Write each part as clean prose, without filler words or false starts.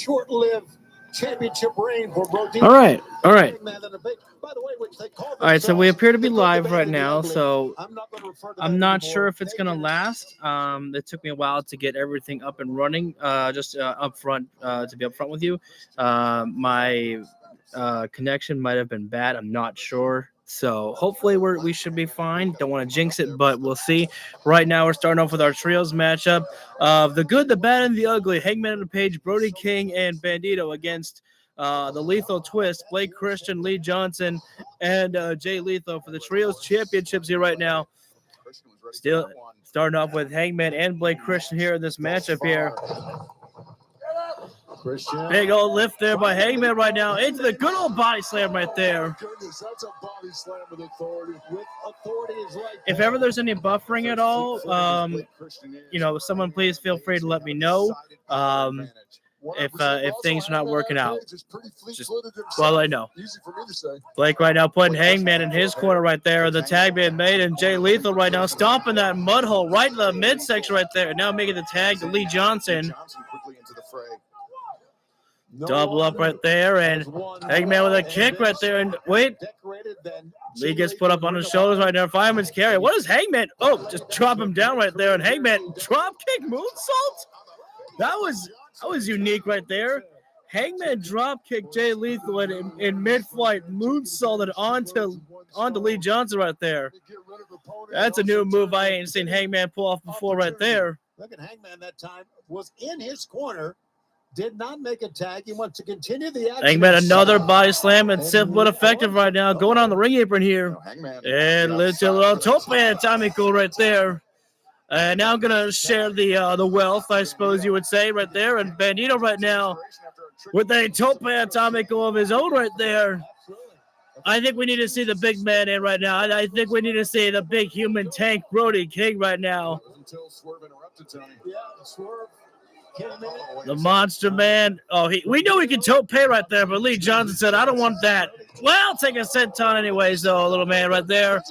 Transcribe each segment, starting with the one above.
short-lived championship reign for Roderick. All right. By the way, which they call All right, so we appear to be the good, the live bad, right and the now, ugly. so I'm not going to refer to I'm that not anymore. sure if it's going to last. It took me a while to get everything up and running, just up front, to be upfront with you. My connection might have been bad. I'm not sure. So hopefully we should be fine. Don't want to jinx it, but we'll see. Right now, we're starting off with our trios matchup of the good, the bad, and the ugly. Hangman on the Page, Brody King, and Bandito against the Lethal Twist, Blake Christian, Lee Johnson, and Jay Lethal for the trios championships here right now. Still starting off with Hangman and Blake Christian here in this matchup here. Christian. Big old lift there by Hangman right now into the good old body slam right there. Goodness, that's a body slam with authority. With authority is right. If ever there's any buffering at all, someone please feel free to let me know. If things are not working out, well, I know. Blake right now putting Hangman in his corner right there. The tag being made, and Jay Lethal right now stomping that mud hole right in the midsection right there. Now making the tag to Lee Johnson. Double up right there, and Hangman with a kick right there. And wait, Lee gets put up on his shoulders right now. Fireman's carry. What is Hangman? Oh, just drop him down right there. And Hangman drop kick moonsault. That was unique right there. Hangman drop kicked Jay Lethal in mid-flight, moonsaulted onto Lee Johnson right there. That's a new move I ain't seen Hangman pull off before right there. Look at Hangman that time. Was in his corner. Did not make a tag. He wants to continue the action. Hangman another body slam and simple but effective right now. Going on the ring apron here. And little tope atomical right there. And now I'm going to share the wealth, I suppose you would say, right there. And Bandito right now with a tope atomical of his own right there. I think we need to see the big man in right now. I think we need to see the big human tank, Brody King, right now. The Monster Man. Oh, we knew he could tope right there, but Lee Johnson said, I don't want that. Well, I'll take a senton anyways, though, little man right there.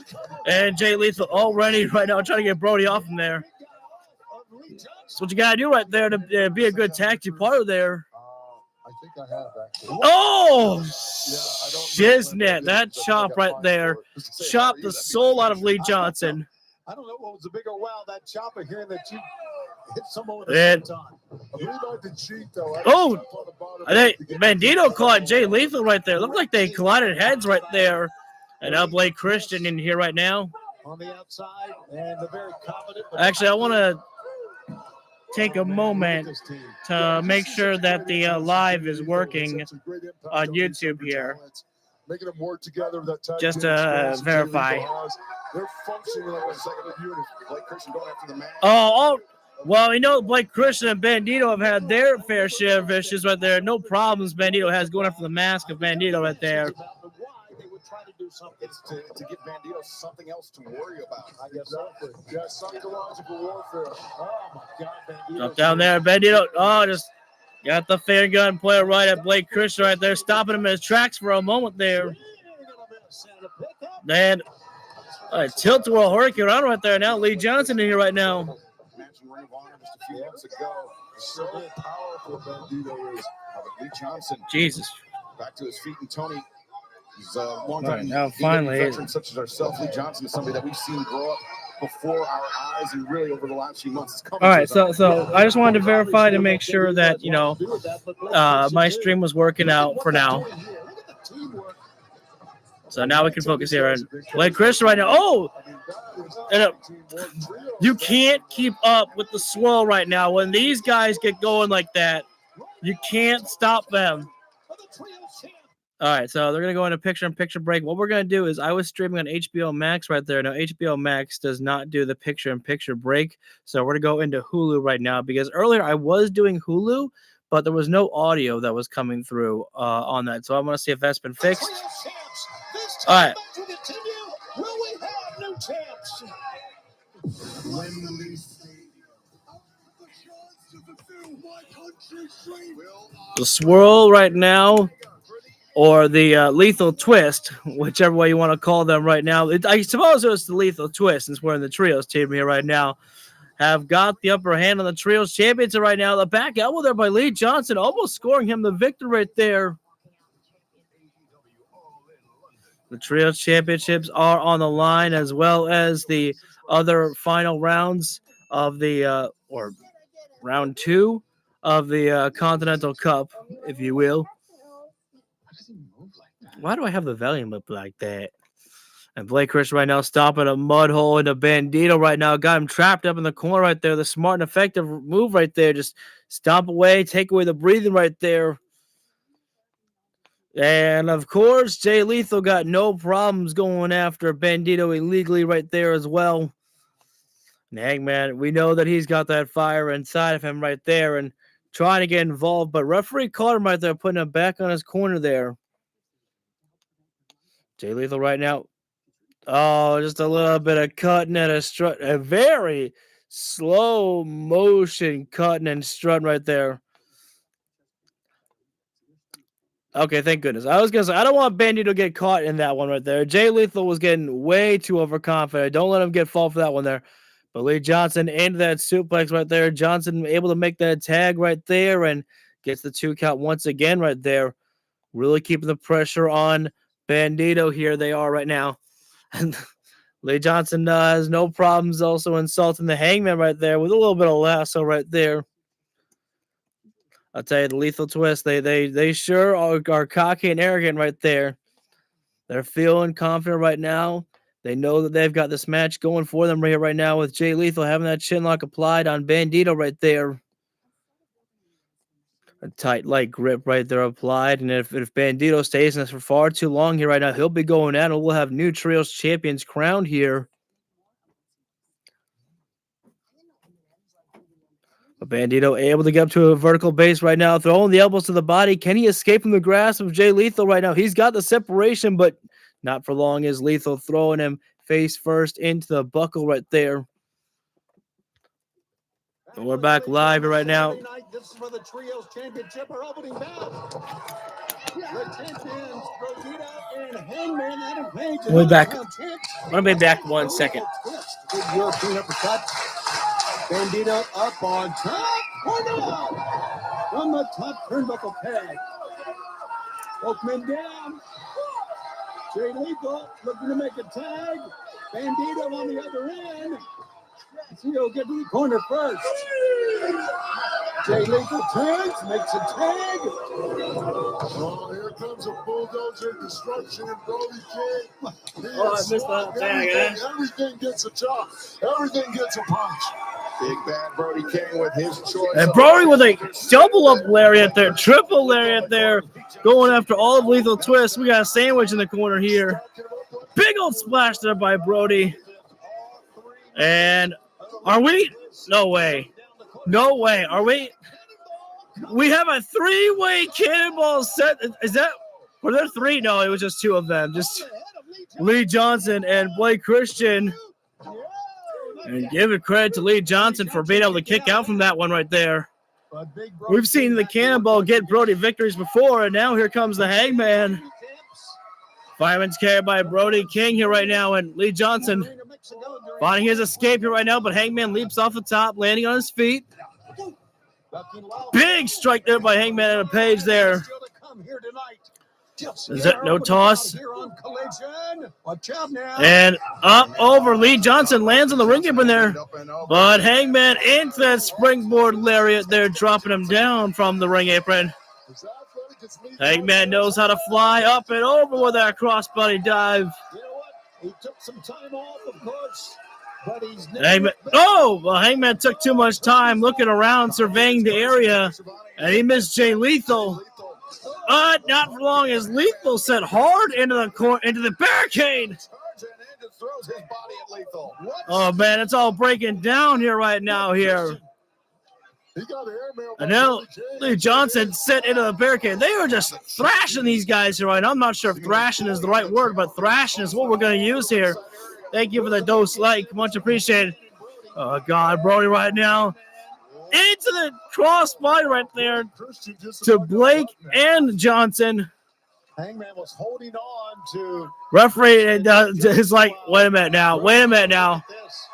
And Jay Lethal already right now trying to get Brody off him there. That's what you got to do right there to be a good tag team partner there. I think I have actually. Oh, shiznit. That chop right there. Chopped the soul out of Lee Johnson. I don't know what was the bigger wow, that chop of hearing that you hit someone with a senton. I really like the cheat, though. I think Bandito caught Jay Lethal right there. Looked like they collided heads right there. And now Blake Christian in here right now. On the outside, and the very confident. Actually, I want to take a moment to make sure that the live is working on YouTube here. Making them work together with that just to verify. They're functioning like a second unit. Blake Christian going after the man. Oh, well, Blake Christian and Bandito have had their fair share of issues right there. No problems Bandito has going after the mask of Bandito right there. It's to give Bandito something else to worry about. I guess yeah, psychological warfare. Oh my God, Bandito. Up down there, Bandito. Oh, just got the fair gun player right at Blake Christian right there, stopping him in his tracks for a moment there. Then tilt-a-whirl hurricane around right there. Now Lee Johnson in here right now. Imagine Ring of Honor just a few months ago. So powerful Bandito is. Lee Johnson. Jesus. Back to his feet, and Tony. He's a long-time veteran such as ourselves. Lee Johnson is somebody that we've seen grow up before our eyes, and really over the last few months. All right, so I just wanted to verify to make sure that my stream was working out for now. So now we can focus here on Blake Christian right now. Oh, you can't keep up with the swirl right now. When these guys get going like that, you can't stop them. All right, so they're going to go into picture-in-picture break. What we're going to do is I was streaming on HBO Max right there. Now, HBO Max does not do the picture-in-picture break, so we're going to go into Hulu right now because earlier I was doing Hulu, but there was no audio that was coming through on that. So I'm going to see if that's been fixed. All right. The swirl right now, or the lethal twist, whichever way you want to call them right now. I suppose it was the lethal twist since we're in the trios team here right now. have got the upper hand on the Trios Championship right now. The back elbow there by Lee Johnson, almost scoring him the victory right there. The Trios Championships are on the line, as well as the other final rounds of the, or round 2 of the Continental Cup, if you will. Why do I have the volume up like that? And Blake Christian right now stopping a mud hole into Bandito right now. Got him trapped up in the corner right there. The smart and effective move right there. Just stomp away, take away the breathing right there. And, of course, Jay Lethal got no problems going after Bandito illegally right there as well. And Hangman, we know that he's got that fire inside of him right there and trying to get involved. But referee caught him right there, putting him back on his corner there. Jay Lethal right now. Oh, just a little bit of cutting and a strut. A very slow motion cutting and strutting right there. Okay, thank goodness. I was going to say, I don't want Bandito to get caught in that one right there. Jay Lethal was getting way too overconfident. Don't let him get fall for that one there. But Lee Johnson into that suplex right there. Johnson able to make that tag right there and gets the 2 count once again right there. Really keeping the pressure on Bandito here. They are right now. And Lee Johnson has no problems also insulting the Hangman right there with a little bit of lasso right there. I'll tell you, the Lethal Twist, they sure are cocky and arrogant right there. They're feeling confident right now. They know that they've got this match going for them right now with Jay Lethal having that chin lock applied on Bandito right there. A tight leg grip right there applied. And if Bandito stays in this for far too long here right now, he'll be going out and we'll have new Trios champions crowned here. But Bandito able to get up to a vertical base right now, throwing the elbows to the body. Can he escape from the grasp of Jay Lethal right now? He's got the separation, but not for long as Lethal throwing him face first into the buckle right there. And we're back live right now. This is for the Trios Championship are opening bout. The champions, Bandito and Hangman. We're back. I'm going to be back 1 second. Big European uppercut. Bandito up on top. From the top turnbuckle peg. Both men down. Jay Lethal looking to make a tag. Bandito on the other end. He'll get to the corner first. Jay Lethal turns, makes a tag. Oh, here comes a bulldozer destruction and Brody King. Oh, I missed that tag, Everything gets a chop. Everything gets a punch. Big bad Brody King with his choice. And Brody with a double up lariat there, triple lariat there, going after all of Lethal Twist. We got a sandwich in the corner here. Big old splash there by Brody. And are we? No way. No way. Are we? We have a 3-way cannonball set. Is that? Were there 3? No, it was just 2 of them. Just Lee Johnson and Blake Christian. And give it credit to Lee Johnson for being able to kick out from that one right there. We've seen the cannonball get Brody victories before, and now here comes the Hangman. Fireman's carried by Brody King here right now, and Lee Johnson finding his escape here right now, but Hangman leaps off the top, landing on his feet. Big strike there by Hangman and a Page there. Is that no toss? And up over Lee Johnson lands on the ring apron there. But Hangman into that springboard lariat there, dropping him down from the ring apron. Hangman knows how to fly up and over with that crossbody dive. He took some time off, of course. But he's Hangman. Oh, well, Hangman took too much time looking around, surveying the area, and he missed Jay Lethal. But not for long as Lethal set hard into the barricade. Oh man, it's all breaking down here right now here. And now Lee Johnson set into the barricade. They were just thrashing these guys here right now. I'm not sure if thrashing is the right word, but thrashing is what we're going to use here. Thank you for the dose like. Much appreciated. Oh, God, Brody right now. Into the crossbody right there to Blake and Johnson. Hangman was holding on to. Referee is like, wait a minute now.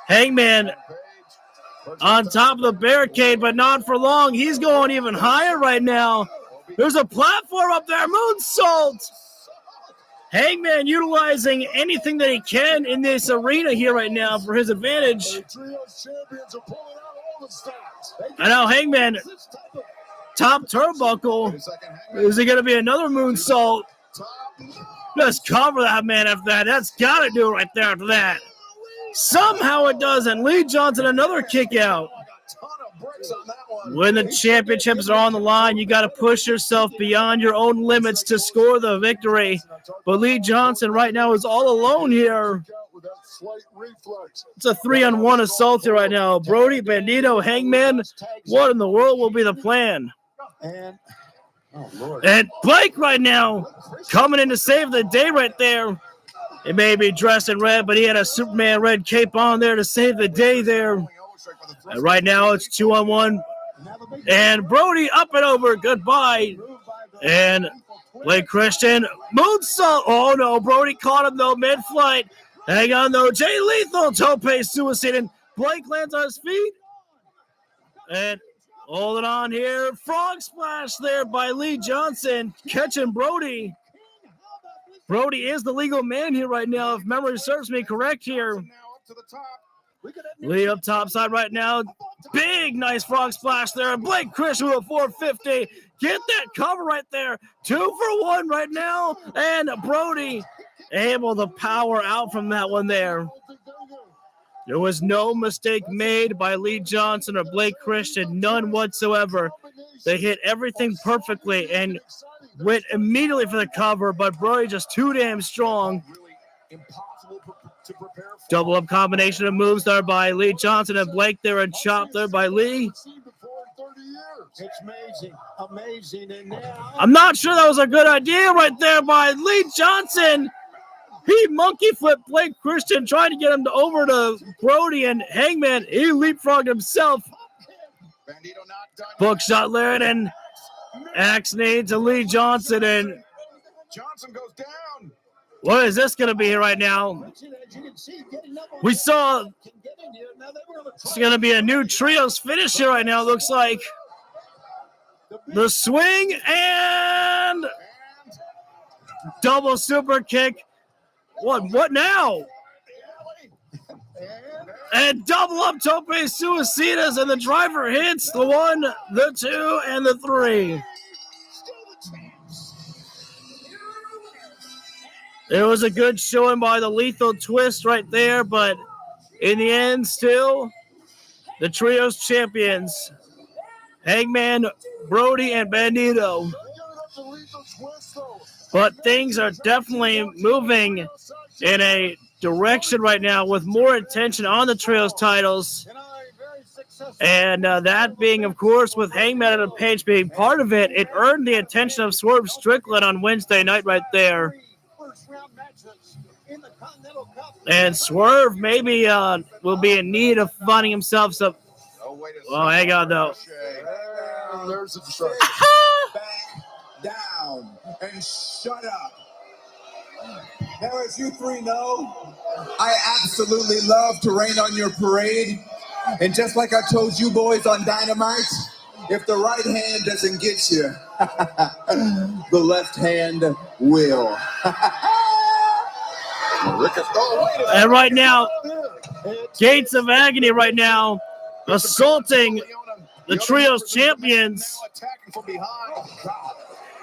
Hangman on top of the barricade, but not for long. He's going even higher right now. There's a platform up there. Moonsault. Hangman utilizing anything that he can in this arena here right now for his advantage. I know Hangman, top turnbuckle. Is it going to be another moonsault? Just cover that man after that. That's got to do it right there after that. Somehow it doesn't. Lee Johnson, another kick out. When the championships are on the line, you got to push yourself beyond your own limits to score the victory. But Lee Johnson right now is all alone here. It's a 3-on-1 assault here right now. Brody, Bandito, Hangman. What in the world will be the plan? And Blake right now coming in to save the day right there. He may be dressed in red, but he had a Superman red cape on there to save the day there. And right now it's 2-on-1. And Brody up and over. Goodbye. And Blake Christian. Moonsault. Oh, no. Brody caught him, though, mid-flight. Hang on, though. Jay Lethal. Tope suicide. And Blake lands on his feet. And holding on here. Frog splash there by Lee Johnson. Catching Brody. Brody is the legal man here right now, if memory serves me correct here. Lee up top side right now. Big, nice frog splash there. Blake Christian with a 450. Get that cover right there. 2 for 1 right now. And Brody able to power out from that one there. There was no mistake made by Lee Johnson or Blake Christian. None whatsoever. They hit everything perfectly and went immediately for the cover, but Brody just too damn strong. Double up combination of moves there by Lee Johnson and Blake there, and chopped there by Lee. It's amazing. And now I'm not sure that was a good idea right there by Lee Johnson. He monkey flipped Blake Christian, trying to get him over to Brody, and Hangman, he leapfrogged himself. Bookshot Laird and axe knee to Lee Johnson, and Johnson goes down. What is this going to be here right now? We saw it's going to be a new trios finish here right now, looks like. The swing and double super kick. What now? And double up tope suicidas, and the driver hits the 1, the 2, and the 3. It was a good showing by the Lethal Twist right there, but in the end, still, the trios champions, Hangman, Brody, and Bandito. But things are definitely moving in a direction right now with more attention on the trios titles. And that being, of course, with Hangman and Page being part of it, it earned the attention of Swerve Strickland on Wednesday night right there. And Swerve maybe will be in need of finding himself some. Oh, hang on, though. There's a distraction. Back down and shut up. Now, as you three know, I absolutely love to rain on your parade. And just like I told you boys on Dynamite, if the right hand doesn't get you, the left hand will. And right now, Gates of Agony right now assaulting the trios champions.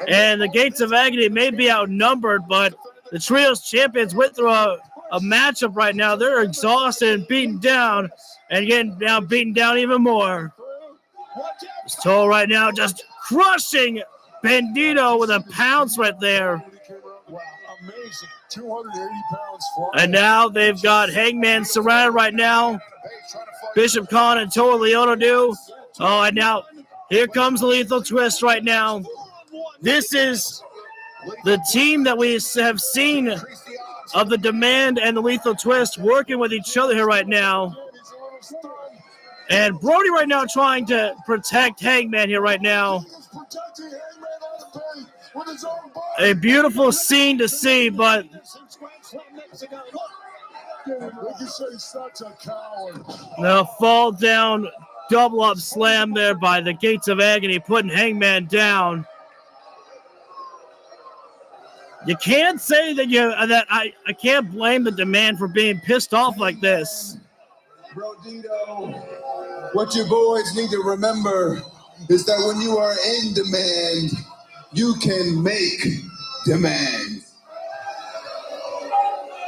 And the Gates of Agony may be outnumbered, but the trios champions went through a matchup right now. They're exhausted and beaten down, and getting now beaten down even more. This Toll right now just crushing Bandito with a pounce right there. Amazing. 280 pounds. And now they've got Hangman surrounded right now. Bishop Khan and Toa Leona do. Oh, and now here comes the Lethal Twist right now. This is the team that we have seen of the Demand and the Lethal Twist working with each other here right now. And Brody right now trying to protect Hangman here right now. A beautiful scene to see, but They can say such a coward. The fall down, double up slam there by the Gates of Agony, putting Hangman down. You can't say that I can't blame the Demand for being pissed off like this. Bro Dito, what you boys need to remember is that when you are in demand, you can make demands.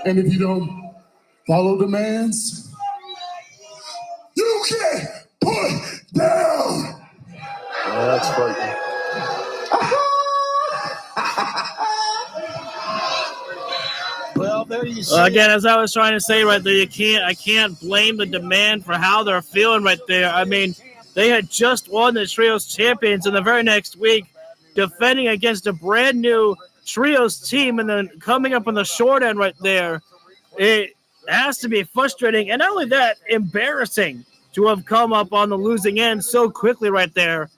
And if you don't follow demands, you get put down. That's frightening. Well, there you see. Again, as I was trying to say right there, I can't blame the Demand for how they're feeling right there. I mean, they had just won the Trios Champions in the very next week, defending against a brand new Trios team, and then coming up on the short end right there. It has to be frustrating, and not only that, embarrassing to have come up on the losing end so quickly right there.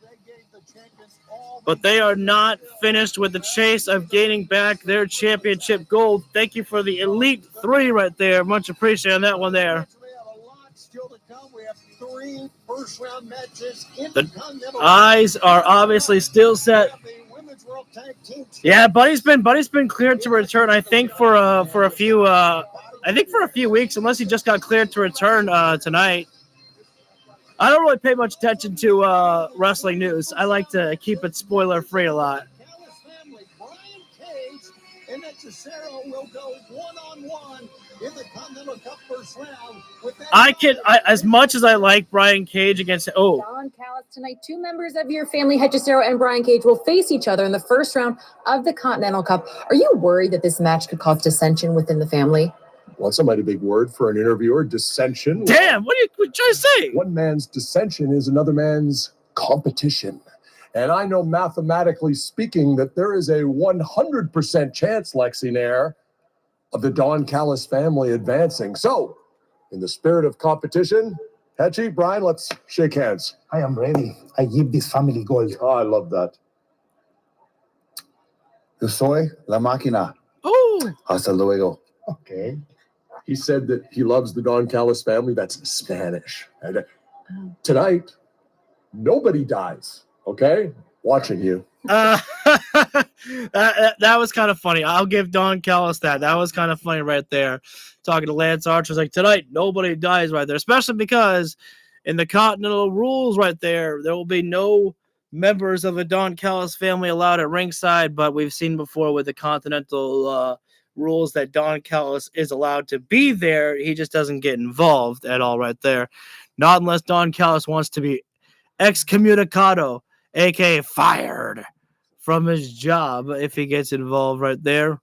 But they are not finished with the chase of gaining back their championship gold. Thank you for the Elite 3 right there. Much appreciated on that one there. The eyes are obviously still set. Yeah, Buddy's been cleared to return. I think for a few weeks, unless he just got cleared to return tonight. I don't really pay much attention to wrestling news. I like to keep it spoiler free a lot. As much as I like Brian Cage against Don Callis tonight, 2 members of your family, Hechicero and Brian Cage, will face each other in the first round of the Continental Cup. Are you worried that this match could cause dissension within the family? Well, that's a mighty big word for an interviewer. Dissension. Damn, what are you trying to say? One man's dissension is another man's competition. And I know mathematically speaking that there is a 100% chance, Lexi Nair, of the Don Callis family advancing. So, in the spirit of competition, Hetchy, Brian, let's shake hands. I am ready. I give this family gold. Oh, I love that. Yo soy la máquina. Oh, Hasta luego. Okay. He said that he loves the Don Callis family. That's Spanish. And tonight, nobody dies. Okay? Watching you. that was kind of funny. I'll give Don Callis that. That was kind of funny right there. Talking to Lance Archer, like, tonight, nobody dies right there. Especially because in the Continental rules right there will be no members of the Don Callis family allowed at ringside. But we've seen before with the Continental rules that Don Callis is allowed to be there. He just doesn't get involved at all right there. Not unless Don Callis wants to be excommunicado, aka fired from his job if he gets involved right there.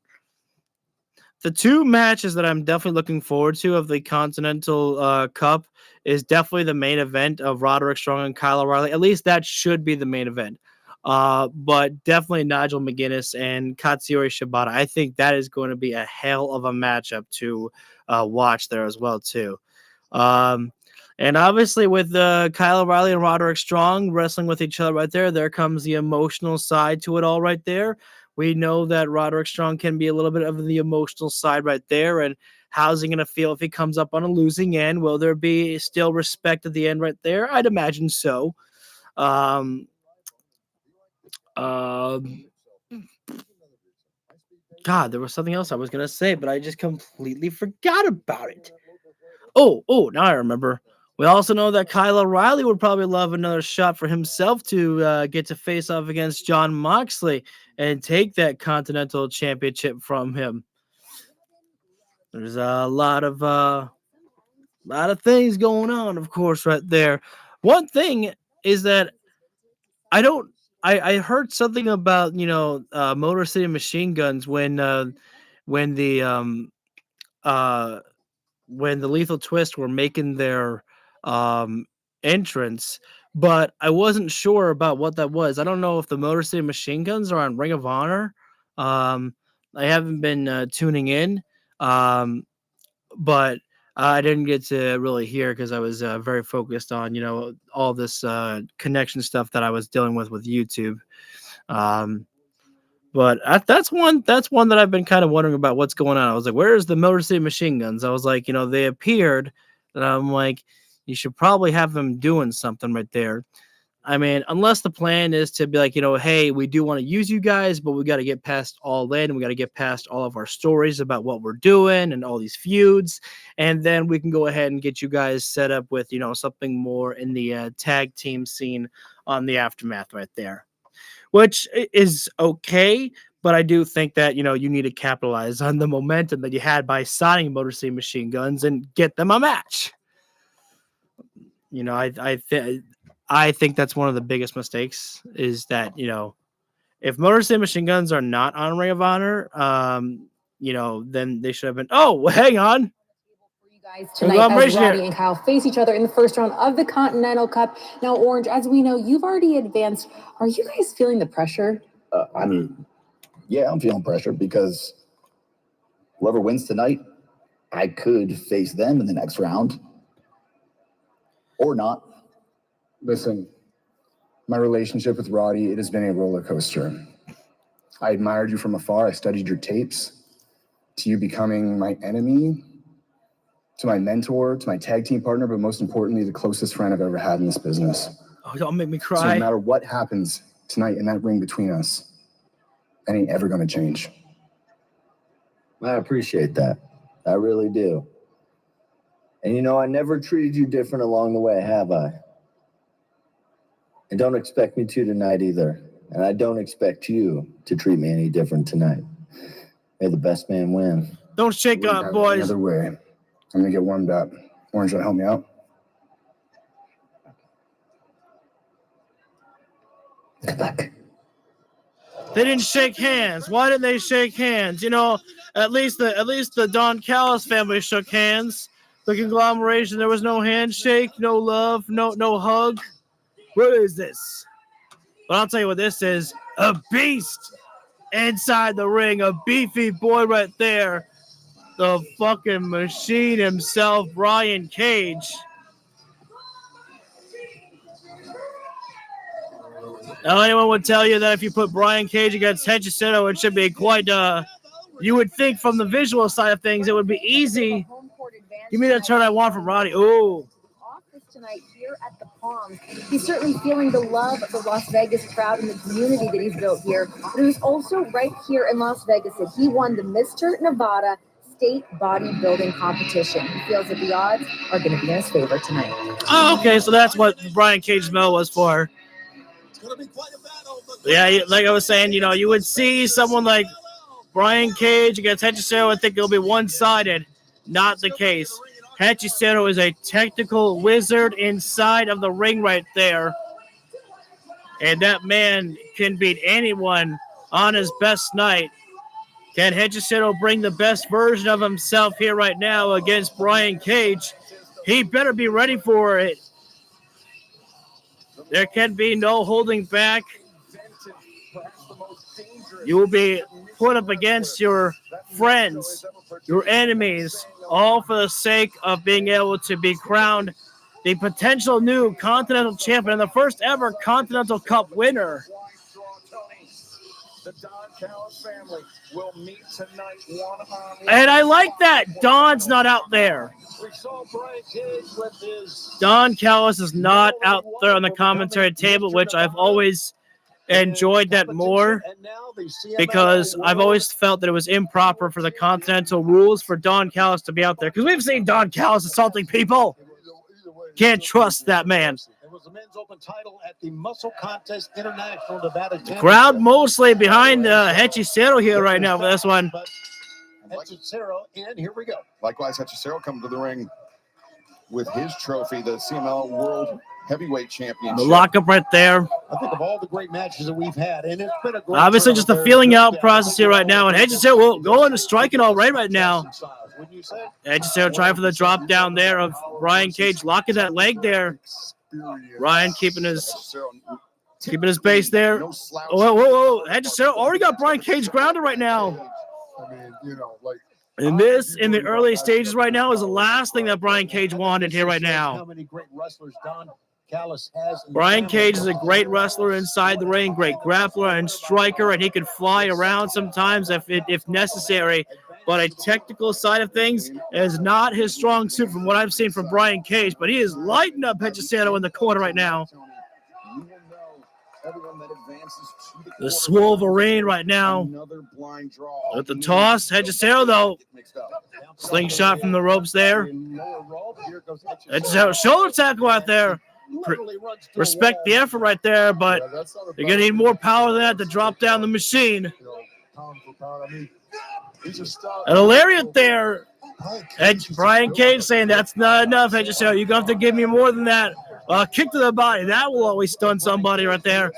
The 2 matches that I'm definitely looking forward to of the Continental Cup is definitely the main event of Roderick Strong and Kyle O'Reilly. At least that should be the main event. But definitely Nigel McGuinness and Katsuyori Shibata. I think that is going to be a hell of a matchup to watch there as well too. And obviously with Kyle O'Reilly and Roderick Strong wrestling with each other right there comes the emotional side to it all right there. We know that Roderick Strong can be a little bit of the emotional side right there. And how's he going to feel if he comes up on a losing end? Will there be still respect at the end right there? I'd imagine so. God, there was something else I was going to say, but I just completely forgot about it. Oh, now I remember. We also know that Kyle O'Reilly would probably love another shot for himself to get to face off against Jon Moxley and take that Continental Championship from him. There's a lot of things going on, of course, right there. One thing is that I heard something about, Motor City Machine Guns when the Lethal Twist were making their entrance, but I wasn't sure about what that was. I don't know if the Motor City Machine Guns are on Ring of Honor. I haven't been tuning in, but I didn't get to really hear because I was very focused on, all this connection stuff that I was dealing with YouTube. But But that's one that I've been kind of wondering about what's going on. I was like, where's the Motor City Machine Guns? I was like, they appeared, and I'm like, you should probably have them doing something right there. I mean, unless the plan is to be like, hey, we do want to use you guys, but we got to get past all in. We got to get past all of our stories about what we're doing and all these feuds. And then we can go ahead and get you guys set up with, something more in the tag team scene on the Aftermath right there, which is okay. But I do think that, you need to capitalize on the momentum that you had by signing Motor City Machine Guns and get them a match. I think that's one of the biggest mistakes is that, if Motor City Machine Guns are not on Ring of Honor, then they should have been. Oh, well, hang on. For you guys tonight, as Roddy and Kyle face each other in the first round of the Continental Cup. Now, Orange, as we know, you've already advanced. Are you guys feeling the pressure? Yeah, I'm feeling pressure because whoever wins tonight, I could face them in the next round or not. Listen, my relationship with Roddy, it has been a roller coaster. I admired you from afar. I studied your tapes. To you becoming my enemy, to my mentor, to my tag team partner, but most importantly, the closest friend I've ever had in this business. Oh, don't make me cry. So no matter what happens tonight in that ring between us, that ain't ever going to change. I appreciate that. I really do. And I never treated you different along the way, have I? And don't expect me to tonight either. And I don't expect you to treat me any different tonight. May the best man win. Don't shake up, boys. Another way. I'm going to get warmed up. Orange, want to help me out? Good luck. They didn't shake hands. Why didn't they shake hands? At least the Don Callis family shook hands. The Conglomeration, there was no handshake, no love, no hug. What is this? But I'll tell you what this is. A beast inside the ring. A beefy boy right there. The fucking machine himself, Brian Cage. Now, anyone would tell you that if you put Brian Cage against Hechicero, it should be quite, you would think from the visual side of things, it would be easy. Give me that turn I want from Roddy. Oh. Tonight here at the Palms. He's certainly feeling the love of the Las Vegas crowd and the community that he's built here. But it was also right here in Las Vegas that he won the Mr. Nevada State Bodybuilding Competition. He feels that the odds are going to be in his favor tonight. Oh, okay, so that's what Brian Cage's medal was for. It's going to be quite a battle. Yeah, like I was saying, you would see someone like Brian Cage against Hechicero. I think it'll be one-sided. Not the case. Hechicero is a technical wizard inside of the ring right there. And that man can beat anyone on his best night. Can Hechicero bring the best version of himself here right now against Brian Cage? He better be ready for it. There can be no holding back. You will be put up against your friends, your enemies, all for the sake of being able to be crowned the potential new Continental Champion and the first ever Continental Cup winner. The Don Callis family will meet tonight one-on-one. And I like that. Don's not out there. We saw Brian Cage with his... Don Callis is not out there on the commentary table, which I've always enjoyed that more because I've always felt that it was improper for the Continental rules for Don Callis to be out there because we've seen Don Callis assaulting people. Can't trust that man. It was the men's open title at the Muscle Contest International Nevada Championship. Crowd mostly behind Hechicero here right now for this one. Hechicero, and here we go. Likewise, Hechicero comes to the ring with his trophy, the CML World Heavyweight Championship. The lockup right there. I think of all the great matches that we've had, and it's been a great obviously just a feeling out process here right now, and Hechicero will go into striking all right now. Hechicero trying for the drop down there of Brian Cage, locking that leg there. Ryan keeping his base there. Whoa. Hechicero already got Brian Cage grounded right now. I mean, like. And this, in the early stages right now, is the last thing that Brian Cage wanted here right now. How many great wrestlers Don Callis has. Brian Cage is a great wrestler inside the ring, great grappler and striker, and he can fly around sometimes if necessary. But a technical side of things is not his strong suit from what I've seen from Brian Cage. But he is lighting up Hechicero in the corner right now. The Swolverine right now. With the toss, Hechicero though. Slingshot from the ropes there. Hechicero shoulder tackle out there. Respect the effort right there, but you're going to need more power than that to drop down the machine. And a lariat there. And Brian Cage saying that's not enough, Hechicero. You're going to have to give me more than that. Kick to the body. That will always stun somebody right there.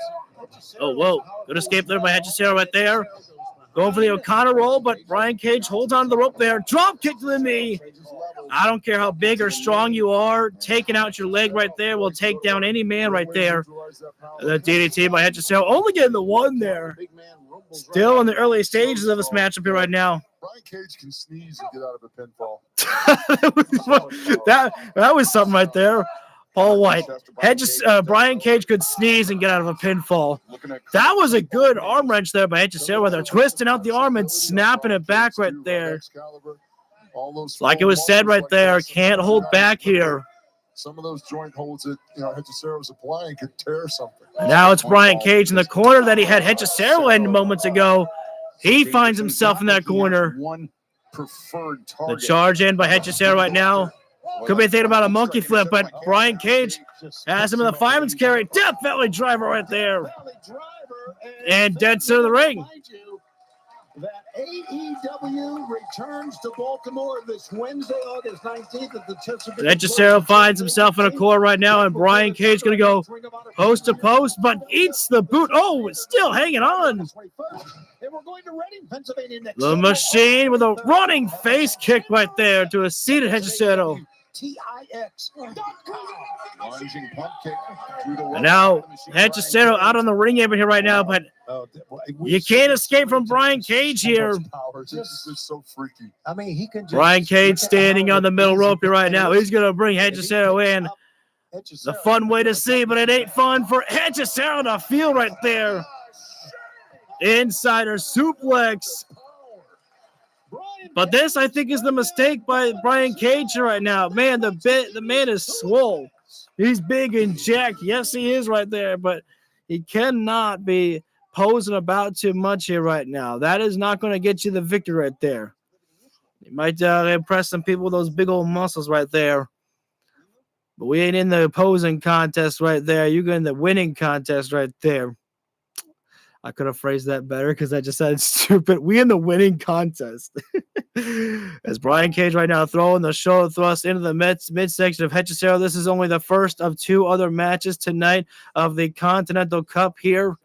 Oh, whoa. Good escape there by Hechicero right there. Going for the O'Connor roll, but Brian Cage holds on to the rope there. Drop kick to the knee. I don't care how big or strong you are. Taking out your leg right there will take down any man right there. The DDT by Hechicero. Only getting the one there. Still in the early stages of this matchup here right now. Brian Cage can sneeze and get out of a pinfall. that was something right there. Paul White. Brian Cage could sneeze and get out of a pinfall. That was a good arm wrench there by Hechicero, where they're twisting out the arm and snapping it back right there. Like it was said right there, can't hold back here. Some of those joint holds that Hechicero was applying could tear something. And now it's Brian Cage in the corner that he had Hechicero in moments ago. He finds himself in that corner. The charge in by Hechicero right now. Could be thinking about a monkey flip, but Brian Cage has him in the fireman's carry. Death Valley driver right there. And dead center of the ring. That AEW returns to Baltimore this Wednesday, August 19th at the Chesapeake. Hechicero finds himself in a corner right now, and Brian Cage going to go post to post, but eats the boot. Oh, still hanging on. The machine with a running face kick right there to a seated Hechicero. And now Hechicero out on the ring apron here right now, but you can't escape from Brian Cage here. So freaky. I mean, he can. Brian Cage standing on the middle rope here right now. He's going to bring Hechicero in. The fun way to see, but it ain't fun for Hechicero to feel right there. Insider suplex. But this, I think, is the mistake by Brian Cage right now. Man, the man is swole. He's big and jacked. Yes, he is right there, but he cannot be posing about too much here right now. That is not going to get you the victory right there. You might impress some people with those big old muscles right there. But we ain't in the posing contest right there. You're in the winning contest right there. I could have phrased that better because I just said stupid. We in the winning contest. As Brian Cage right now throwing the shoulder thrust into the midsection of Hechicero. This is only the first of two other matches tonight of the Continental Cup here.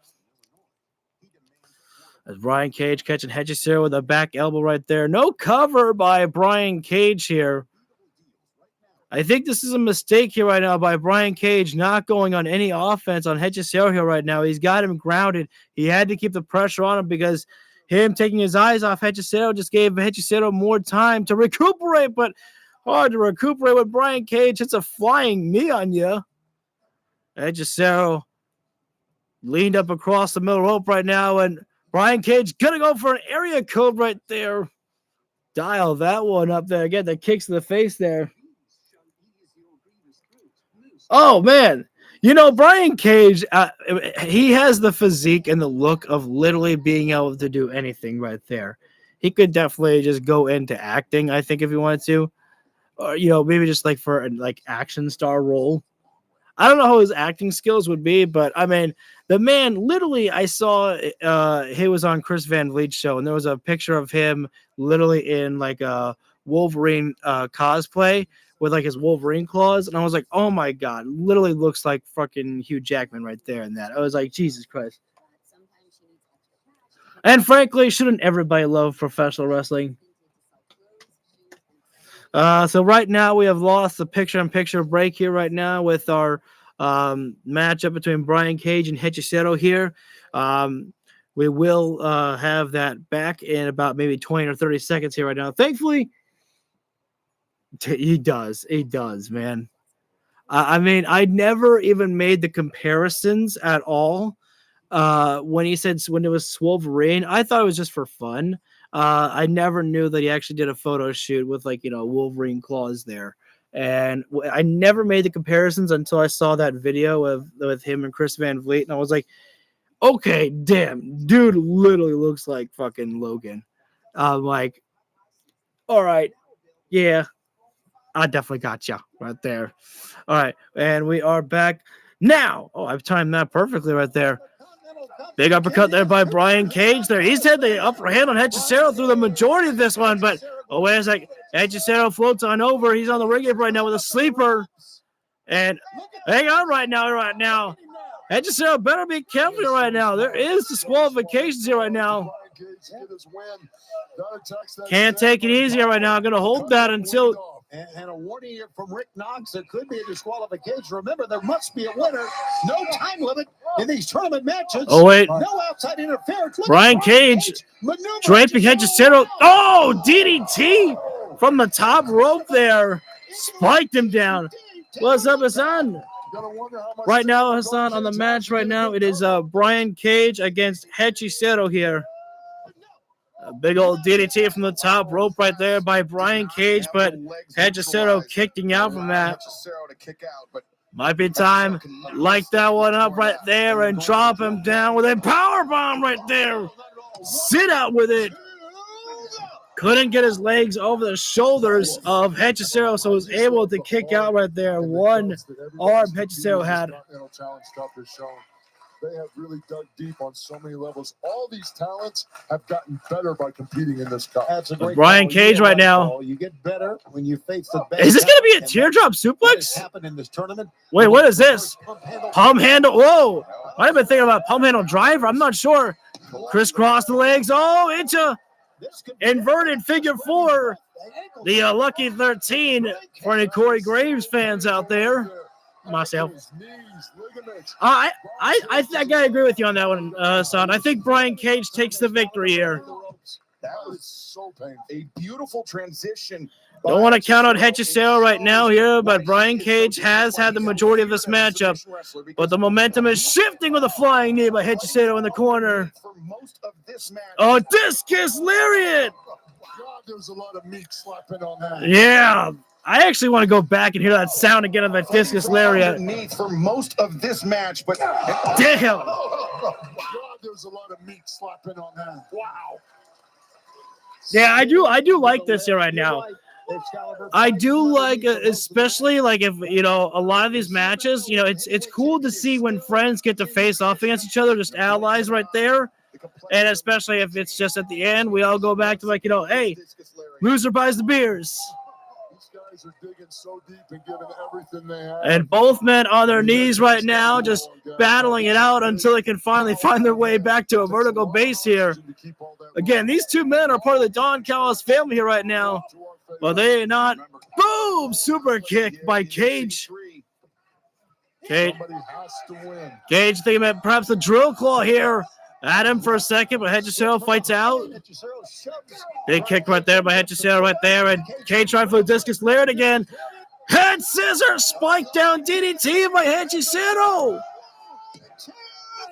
As Brian Cage catching Hechicero with a back elbow right there. No cover by Brian Cage here. I think this is a mistake here right now by Brian Cage not going on any offense on Hechicero here right now. He's got him grounded. He had to keep the pressure on him because him taking his eyes off Hechicero just gave Hechicero more time to recuperate, but hard to recuperate when Brian Cage hits a flying knee on you. Hechicero leaned up across the middle rope right now, and Brian Cage gonna go for an area code right there. Dial that one up there. Again, the kicks to the face there. Oh, man. You know, Brian Cage, he has the physique and the look of literally being able to do anything right there. He could definitely just go into acting, I think, if he wanted to. Or, you know, maybe just like for an action star role. I don't know how his acting skills would be, but, I mean, the man, literally, I saw he was on Chris Van Vliet's show, and there was a picture of him literally in, like, a Wolverine cosplay with like his Wolverine claws, and I was like, oh my god, literally looks like fucking Hugh Jackman right there in that. I was like, Jesus Christ. And frankly, shouldn't everybody love professional wrestling? So right now we have lost the picture-in-picture break here right now with our matchup between Brian Cage and Hechicero here. We will have that back in about maybe 20 or 30 seconds here right now. Thankfully, he does, man. I mean, I never even made the comparisons at all. When he said when it was Wolverine, I thought it was just for fun. I never knew that he actually did a photo shoot with Wolverine claws there. And I never made the comparisons until I saw that video with him and Chris Van Vliet, and I was like, okay, damn, dude literally looks like fucking Logan. I'm like, all right, yeah, I definitely got you right there. All right, and we are back now. Oh, I've timed that perfectly right there. Big uppercut there by Brian Cage there. He's had the upper hand on Hechicero through the majority of this one, but wait a sec. Hechicero floats on over. He's on the ring apron right now with a sleeper. And hang on right now. Hechicero better be careful right now. There is disqualifications here right now. Can't take it easy right now. I'm going to hold that until... And a warning here from Rick Knox, there could be a disqualification. Remember, there must be a winner. No time limit in these tournament matches. Oh, wait. No outside interference. Brian Cage draping Hechicero. Oh, DDT from the top rope there. Spiked him down. What's up, Hassan? Right now, Hassan, on the match right now, it is Brian Cage against Hechicero here. A big old DDT from the top rope right there by Brian Cage, but Hechicero kicking out from that. Might be time. Light that one up right there and drop him down with a power bomb right there. Sit out with it. Couldn't get his legs over the shoulders of Hechicero, so was able to kick out right there. One arm Hechicero had. They have really dug deep on so many levels. All these talents have gotten better by competing in this cup. That's a great Brian Cage right now. You get better when you face the best. Is this going to be a teardrop suplex? In this tournament. Wait, what is this? Pump handle. Whoa. I've been thinking about pump handle driver. I'm not sure. Crisscross the legs. Oh, into inverted figure four. The Lucky 13 for any Corey Graves fans out there. Myself. I gotta agree with you on that one, son. I think Brian Cage takes the victory here. That was so painful. A beautiful transition. Don't want to count on Hechicero right now here, but Brian Cage has had the majority of this matchup. But the momentum is shifting with a flying knee by Hechicero in the corner. Oh, discus lariat! There's a lot of meat slapping on that. Yeah. I actually want to go back and hear that sound again of that discus lariat. For most of this match, but damn! God, there's a lot of meat slapping on that. Wow. Yeah, I do like this here right now. I do like, especially like if a lot of these matches, it's cool to see when friends get to face off against each other, just allies right there. And especially if it's just at the end, we all go back to hey, loser buys the beers. Are digging so deep and giving everything they have. And both men on their knees right now, just battling it out until they can finally find their way back to a vertical base here. Again, these two men are part of the Don Callis family here right now, but they are not. Boom! Super kick by Cage. Cage thinking about perhaps the drill claw here. At him for a second, but Hechicero fights out. Big kick right there by Hechicero right there, and Cage trying for the discus lariat again. Head scissor, spike down DDT by Hechicero.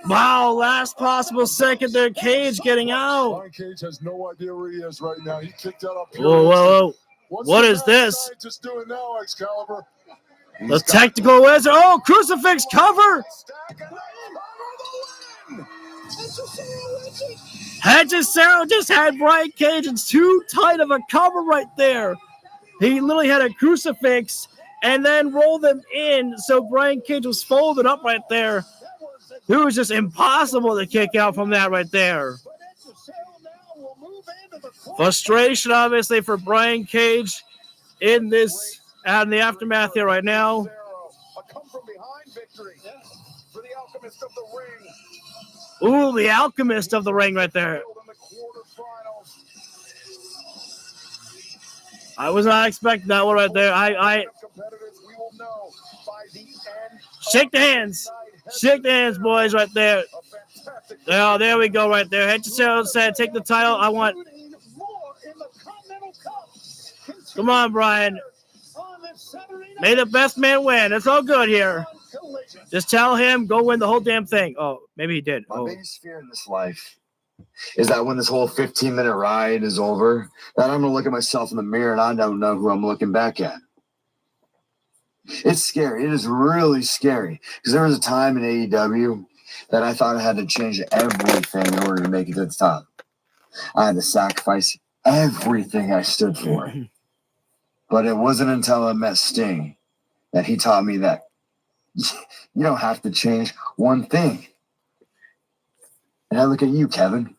Wow, last possible second there, Cage getting out. Brian Cage has no idea where he is right now. He kicked out up here. Whoa. What is this? Just doing now, Excalibur. The technical wizard. Oh, crucifix cover. Hechicero just had Brian Cage in too tight of a cover right there. He literally had a crucifix and then rolled them in, so Brian Cage was folded up right there. It was just impossible to kick out from that right there. Frustration, obviously, for Brian Cage in the aftermath here right now. A come from behind victory for the Alchemist of the Ring. Ooh, the Alchemist of the Ring right there. I was not expecting that one right there. I shake the hands. Shake the hands, boys, right there. Oh, there we go right there. Hechicero said, take the title. I want. Come on, Brian. May the best man win. It's all good here. Just tell him, go win the whole damn thing. Oh, maybe he did. My Oh. biggest fear in this life is that when this whole 15-minute ride is over, that I'm going to look at myself in the mirror and I don't know who I'm looking back at. It's scary. It is really scary. Because there was a time in AEW that I thought I had to change everything in order to make it to the top. I had to sacrifice everything I stood for. But it wasn't until I met Sting that he taught me that you don't have to change one thing. And I look at you, Kevin.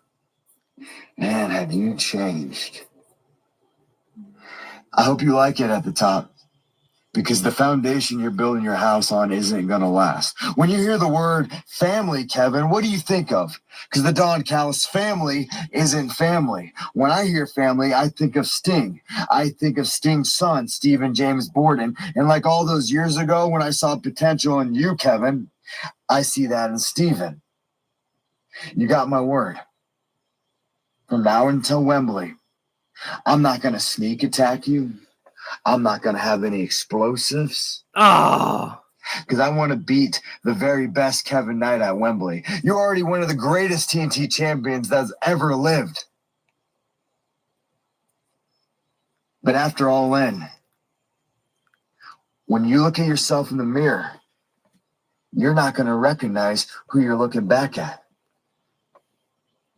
Man, have you changed? I hope you like it at the top. Because the foundation you're building your house on isn't going to last. When you hear the word family, Kevin, what do you think of? Because the Don Callis family isn't family. When I hear family, I think of Sting. I think of Sting's son, Stephen James Borden. And like all those years ago when I saw potential in you, Kevin, I see that in Stephen. You got my word. From now until Wembley, I'm not going to sneak attack you. I'm not going to have any explosives. Because I want to beat the very best Kevin Knight at Wembley. You're already one of the greatest TNT champions that's ever lived. But after all in, when you look at yourself in the mirror, you're not going to recognize who you're looking back at.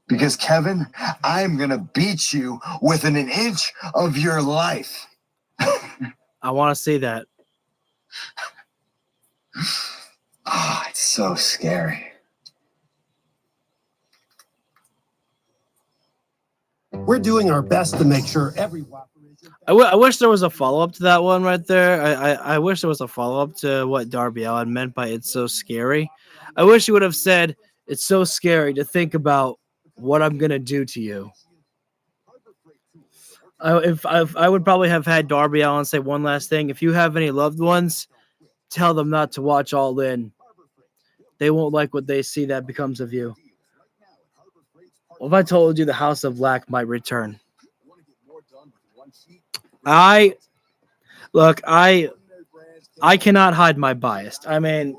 Because, Kevin, I'm going to beat you within an inch of your life. I want to see that. Oh, it's so scary. We're doing our best to make sure every I wish there was a follow-up to that one right there. I wish there was a follow-up to what Darby Allin meant by "it's so scary." I wish he would have said, "It's so scary to think about what I'm gonna do to you." If I would probably have had Darby Allin say one last thing. If you have any loved ones, tell them not to watch All In. They won't like what they see that becomes of you. What if I told you the House of Black might return? I cannot hide my bias. I mean,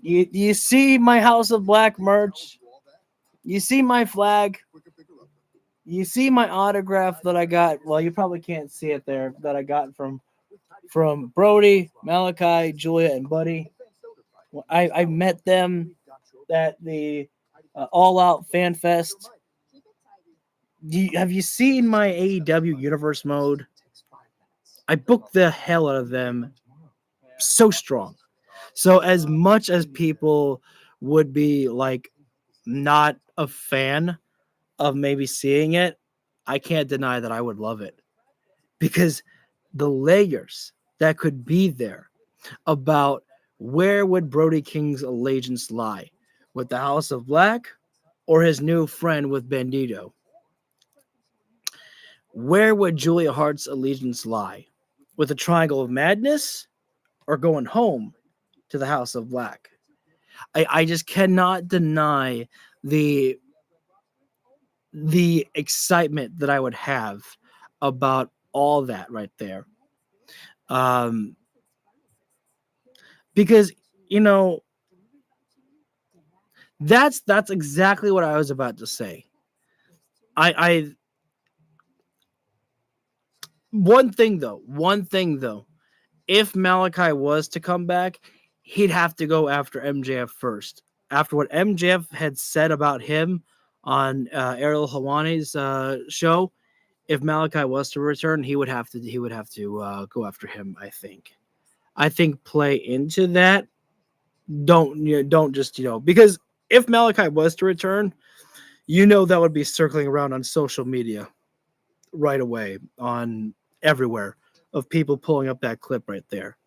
you see my House of Black merch. You see my flag. You see my autograph that I got. Well, you probably can't see it there. That I got from Brody, Malachi, Julia, and Buddy. I met them at the All Out Fan Fest. Have you seen my AEW Universe mode? I booked the hell out of them. So strong. So as much as people would be like not a fan of maybe seeing it, I can't deny that I would love it. Because the layers that could be there about where would Brody King's allegiance lie? With the House of Black or his new friend with Bandito? Where would Julia Hart's allegiance lie? With the Triangle of Madness or going home to the House of Black? I just cannot deny the excitement that I would have about all that right there. Because, you know, that's exactly what I was about to say. One thing though, if Malachi was to come back, he'd have to go after MJF first. After what MJF had said about him on Ariel Helwani's show, if Malachi was to return, he would have to go after him. I think play into that. Don't just because if Malachi was to return, that would be circling around on social media right away on everywhere of people pulling up that clip right there.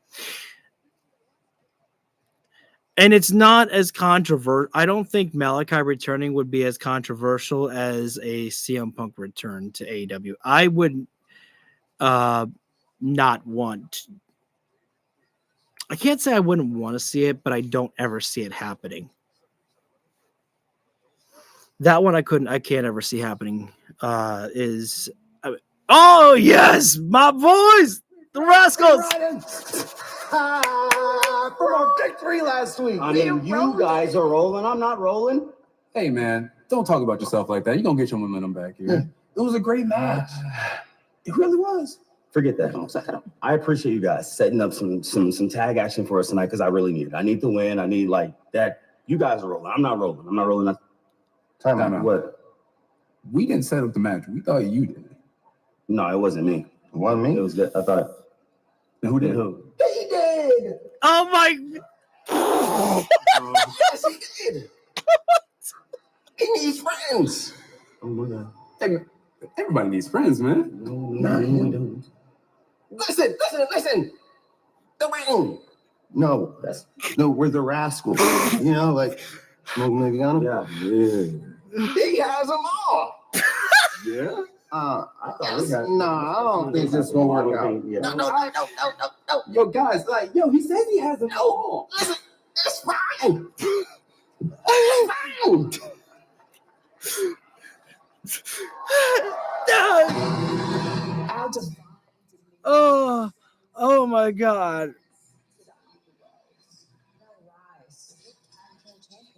And it's not as controversial. I don't think Malachi returning would be as controversial as a CM Punk return to AEW. I would not want. I can't say I wouldn't want to see it, but I don't ever see it happening. That one I can't ever see happening. Oh yes, my boys. The Rascals. From our victory last week. I mean, you guys are rolling. I'm not rolling. Hey, man, don't talk about yourself like that. You're going to get your momentum back here. It was a great match. It really was. Forget that. I appreciate you guys setting up some tag action for us tonight because I really need it. I need the win. I need like that. You guys are rolling. I'm not rolling. Time out. What? We didn't set up the match. We thought you did. No, it wasn't me. It wasn't me? It was good. I thought. And who did? Who? He did. Oh my! Yes, he did. He needs friends. Oh my God. Hey, everybody needs friends, man. No, we don't. Listen. The ring. No, we're the Rascals. You know, like Smoke Mediano? Yeah. He has them all. Yeah? I thought we got. No, I don't think this is gonna work out. Yeah. No. Yo, guys, like, he says he has them all. Listen, it's fine. It's fine. Oh my God.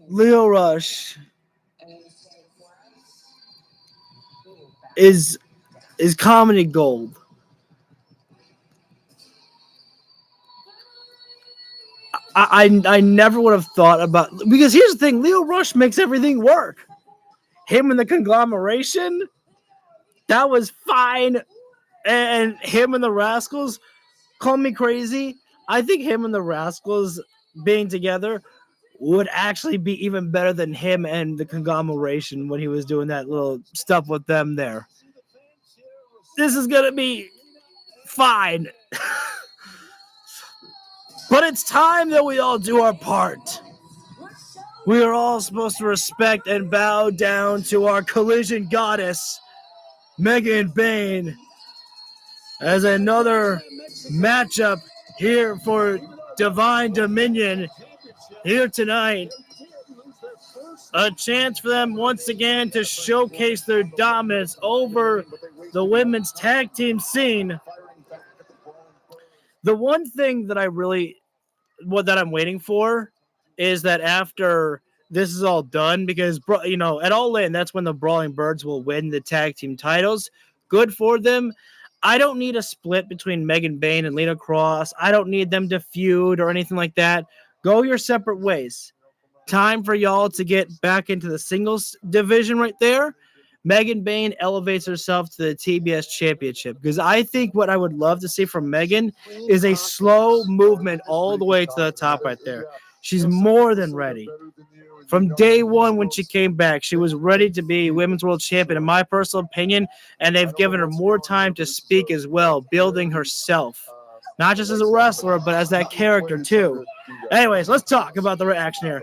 Leo Rush is comedy gold. I never would have thought about, because here's the thing, Leo Rush makes everything work. Him and the Conglomeration, that was fine. And him and the Rascals, call me crazy, I think him and the Rascals being together would actually be even better than him and the Conglomeration when he was doing that little stuff with them there. This is going to be fine. But it's time that we all do our part. We are all supposed to respect and bow down to our Collision goddess, Megan Bayne, as another matchup here for Divine Dominion here tonight. A chance for them once again to showcase their dominance over the women's tag team scene. The one thing that I'm waiting for is that after this is all done, because, at All In, that's when the Brawling Birds will win the tag team titles. Good for them. I don't need a split between Megan Bayne and Lena Cross. I don't need them to feud or anything like that. Go your separate ways. Time for y'all to get back into the singles division right there. Megan Bayne elevates herself to the TBS Championship, because I think what I would love to see from Megan is a slow movement all the way to the top right there. She's more than ready. From day one when she came back, she was ready to be Women's World Champion, in my personal opinion, and they've given her more time to speak as well, building herself. Not just as a wrestler, but as that character too. Anyways, let's talk about the reaction here.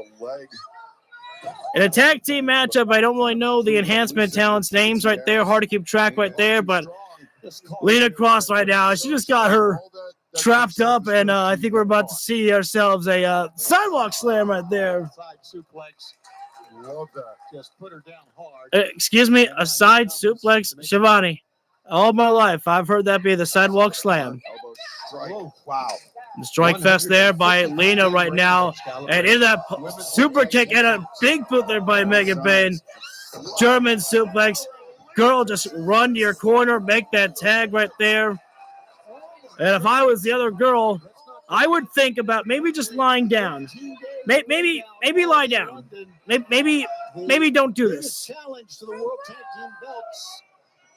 In a tag team matchup, I don't really know the enhancement talents' names right there. Hard to keep track right there, but Lena Cross right now, she just got her trapped up, and I think we're about to see ourselves a sidewalk slam right there. Excuse me, a side suplex, Shivani. All my life, I've heard that be the sidewalk slam. Wow. The strike fest there by Lena right now. And in that super kick and a big boot there by Megan Bayne. German suplex. Girl, just run to your corner, make that tag right there. And if I was the other girl, I would think about maybe just lying down. Maybe lie down. Maybe don't do this.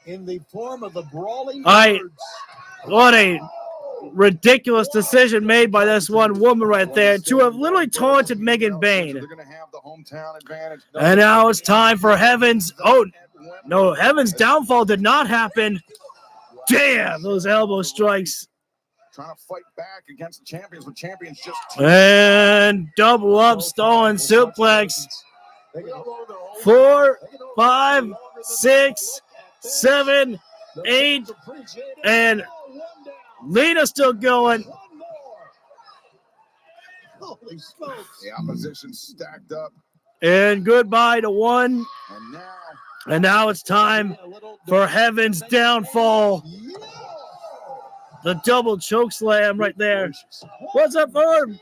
In the form of the Brawling What a ridiculous decision made by this one woman right there to have literally taunted Megan Bayne. And now it's time for Heaven's. Oh, no, Heaven's downfall did not happen. Damn, those elbow strikes. Trying to fight back against the champions, but champions just. And double up, stolen suplex. 4, 5, 6, 7, 8, and Lena's still going. The opposition stacked up. And goodbye to one. And now it's time for Heaven's downfall. The double choke slam right there. What's up, Herb?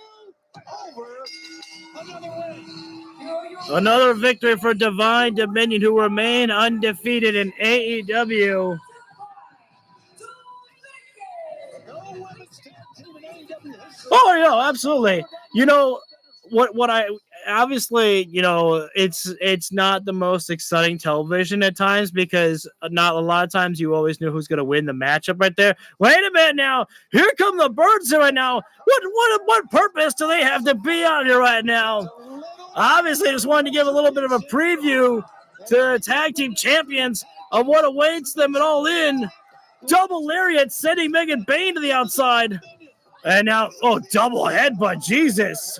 Another victory for Divine Dominion, who remain undefeated in AEW. Oh, yeah, absolutely. You know, what I obviously, you know, it's not the most exciting television at times because not a lot of times you always know who's going to win the matchup right there. Wait a minute now. Here come the Birds right now. What purpose do they have to be out here right now? Obviously, just wanted to give a little bit of a preview to the tag team champions of what awaits them at All In. Double lariat sending Megan Bayne to the outside. And now, double headbutt, Jesus.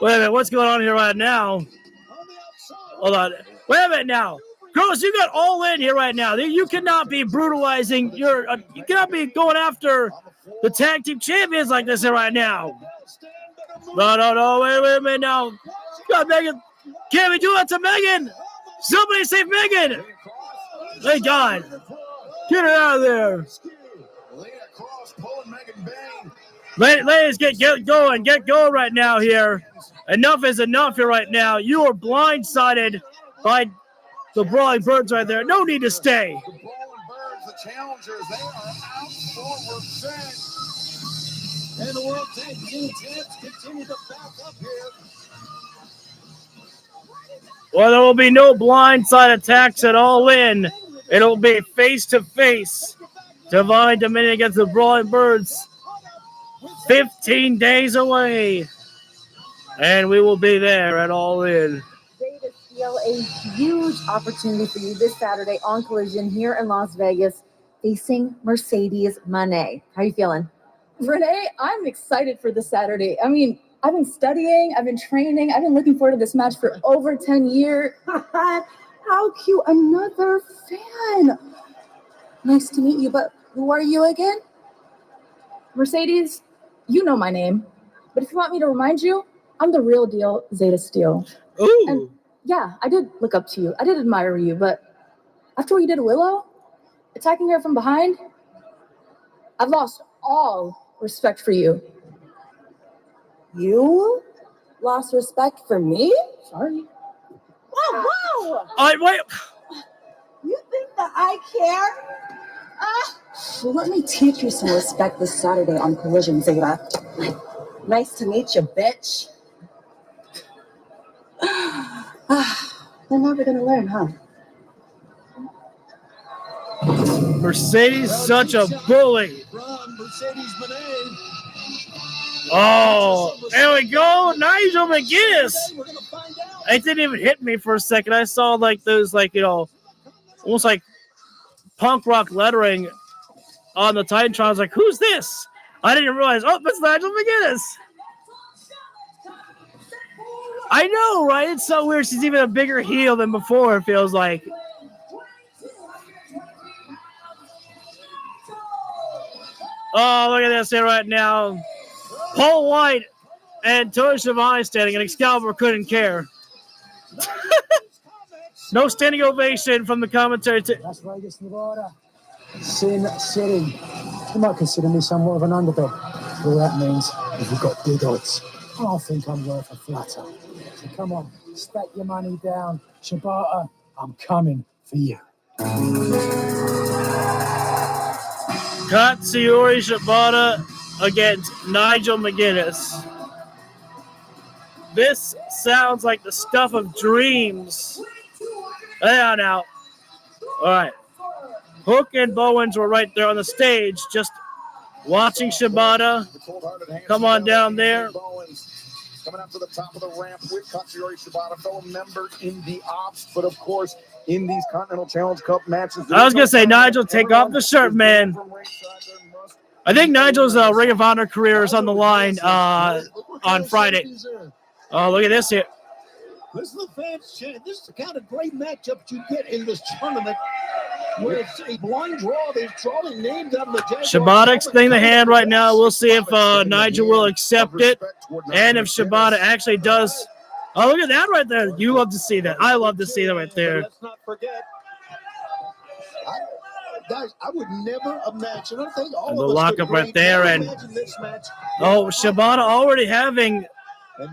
Wait a minute, what's going on here right now? Hold on. Wait a minute now. Gross, you got All In here right now. You cannot be brutalizing you cannot be going after the tag team champions like this here right now. No, wait a minute now. God, Megan. Can't we do that to Megan? Somebody save Megan. Thank God. Get her out of there. Ladies, get going. Get going right now here. Enough is enough here right now. You are blindsided by the Brawling Birds right there. No need to stay. The Brawling Birds, the challengers, they are out forward set. And the World Tag Team Champs continue to back up here. Well, there will be no blindside attacks at All In. It'll be face-to-face. Divine Dominion against the Brawling Birds. 15 days away. And we will be there at All In. Zeta Steel, a huge opportunity for you this Saturday on Collision here in Las Vegas, facing Mercedes Moné. How are you feeling? Renee, I'm excited for this Saturday. I mean, I've been studying, I've been training, I've been looking forward to this match for over 10 years. How cute, another fan. Nice to meet you, but who are you again? Mercedes, you know my name, but if you want me to remind you, I'm the real deal, Zeta Steel. Ooh. And yeah, I did look up to you. I did admire you, but after what you did to Willow, attacking her from behind, I've lost all respect for you. You lost respect for me? Sorry. Whoa! Wait. You think that I care? Well, let me teach you some respect this Saturday on Collision, Zeta. Nice to meet you, bitch. They're never gonna learn, huh? Mercedes, such a bully. Oh, there we go. Nigel McGuinness. It didn't even hit me for a second. I saw like those, like, you know, almost like punk rock lettering on the Titantron. I was like, who's this? I didn't realize, that's Nigel McGuinness. I know, right? It's so weird. She's even a bigger heel than before, it feels like. Oh, look at this here right now. Paul White and Tony Schiavone standing, and Excalibur couldn't care. No standing ovation from the commentary. Las Vegas, Nevada. Sin City. You might consider me somewhat of an underdog. All that means if you've got big odds, I think I'm worth a flatter. So come on, stack your money down. Shibata, I'm coming for you. Katsuyori Shibata against Nigel McGuinness. This sounds like the stuff of dreams. Hang on now. All right. Hook and Bowens were right there on the stage, just watching Shibata come on down there. Coming up to the top of the ramp with Katsuyori Shibata, fellow member in the Ops, but of course in these Continental Challenge Cup matches. I was going to say, Nigel, take off the shirt, man. I think Nigel's Ring of Honor career is on the line on Friday. Oh, look at this here. Listen to the fans chant. This is the kind of great matchup you get in this tournament where it's a blind draw. They're drawing names out of the Jaguar. Shibata extending the hand right now. We'll see if Nigel will accept it and if Shibata actually does. Oh, look at that right there. You love to see that. I love to see that right there. Let's not forget. guys, I would never imagine. I think all And the of us lockup could right there, and imagine this match. Shibata already having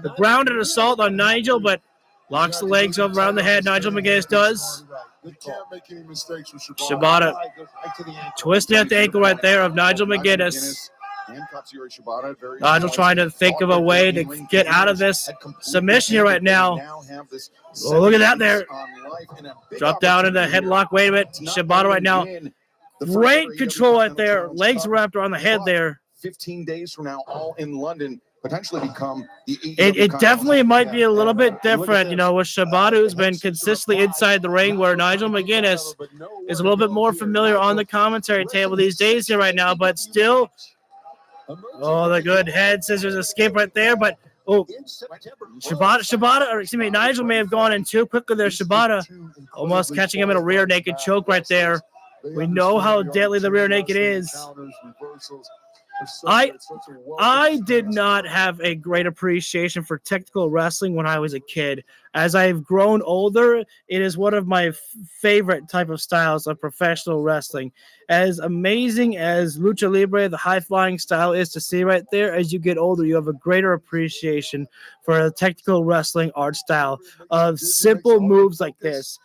the grounded assault on Nigel, but locks the legs over around the head. Nigel McGuinness does. You can't make any mistakes with Shibata twisting at the ankle right there of Nigel McGuinness. Nigel trying to think of a way to get out of this submission here right now. Oh, look at that there. Drop down in the headlock. Wait a minute. Shibata right now. Great control right there. Legs wrapped around the head there. 15 days from now, all in London, potentially become the It definitely might be a little bit different, with Shibata, who's been consistently inside the ring, where Nigel McGuinness is a little bit more familiar on the commentary table these days here right now, but still. Oh, the good head scissors escape right there, but Nigel may have gone in too quickly there. Shibata almost catching him in a rear naked choke right there. We know how deadly the rear naked is. I did not have a great appreciation for technical wrestling when I was a kid. As I've grown older, it is one of my favorite type of styles of professional wrestling. As amazing as Lucha Libre, the high-flying style, is to see right there, as you get older, you have a greater appreciation for a technical wrestling art style of simple moves like this.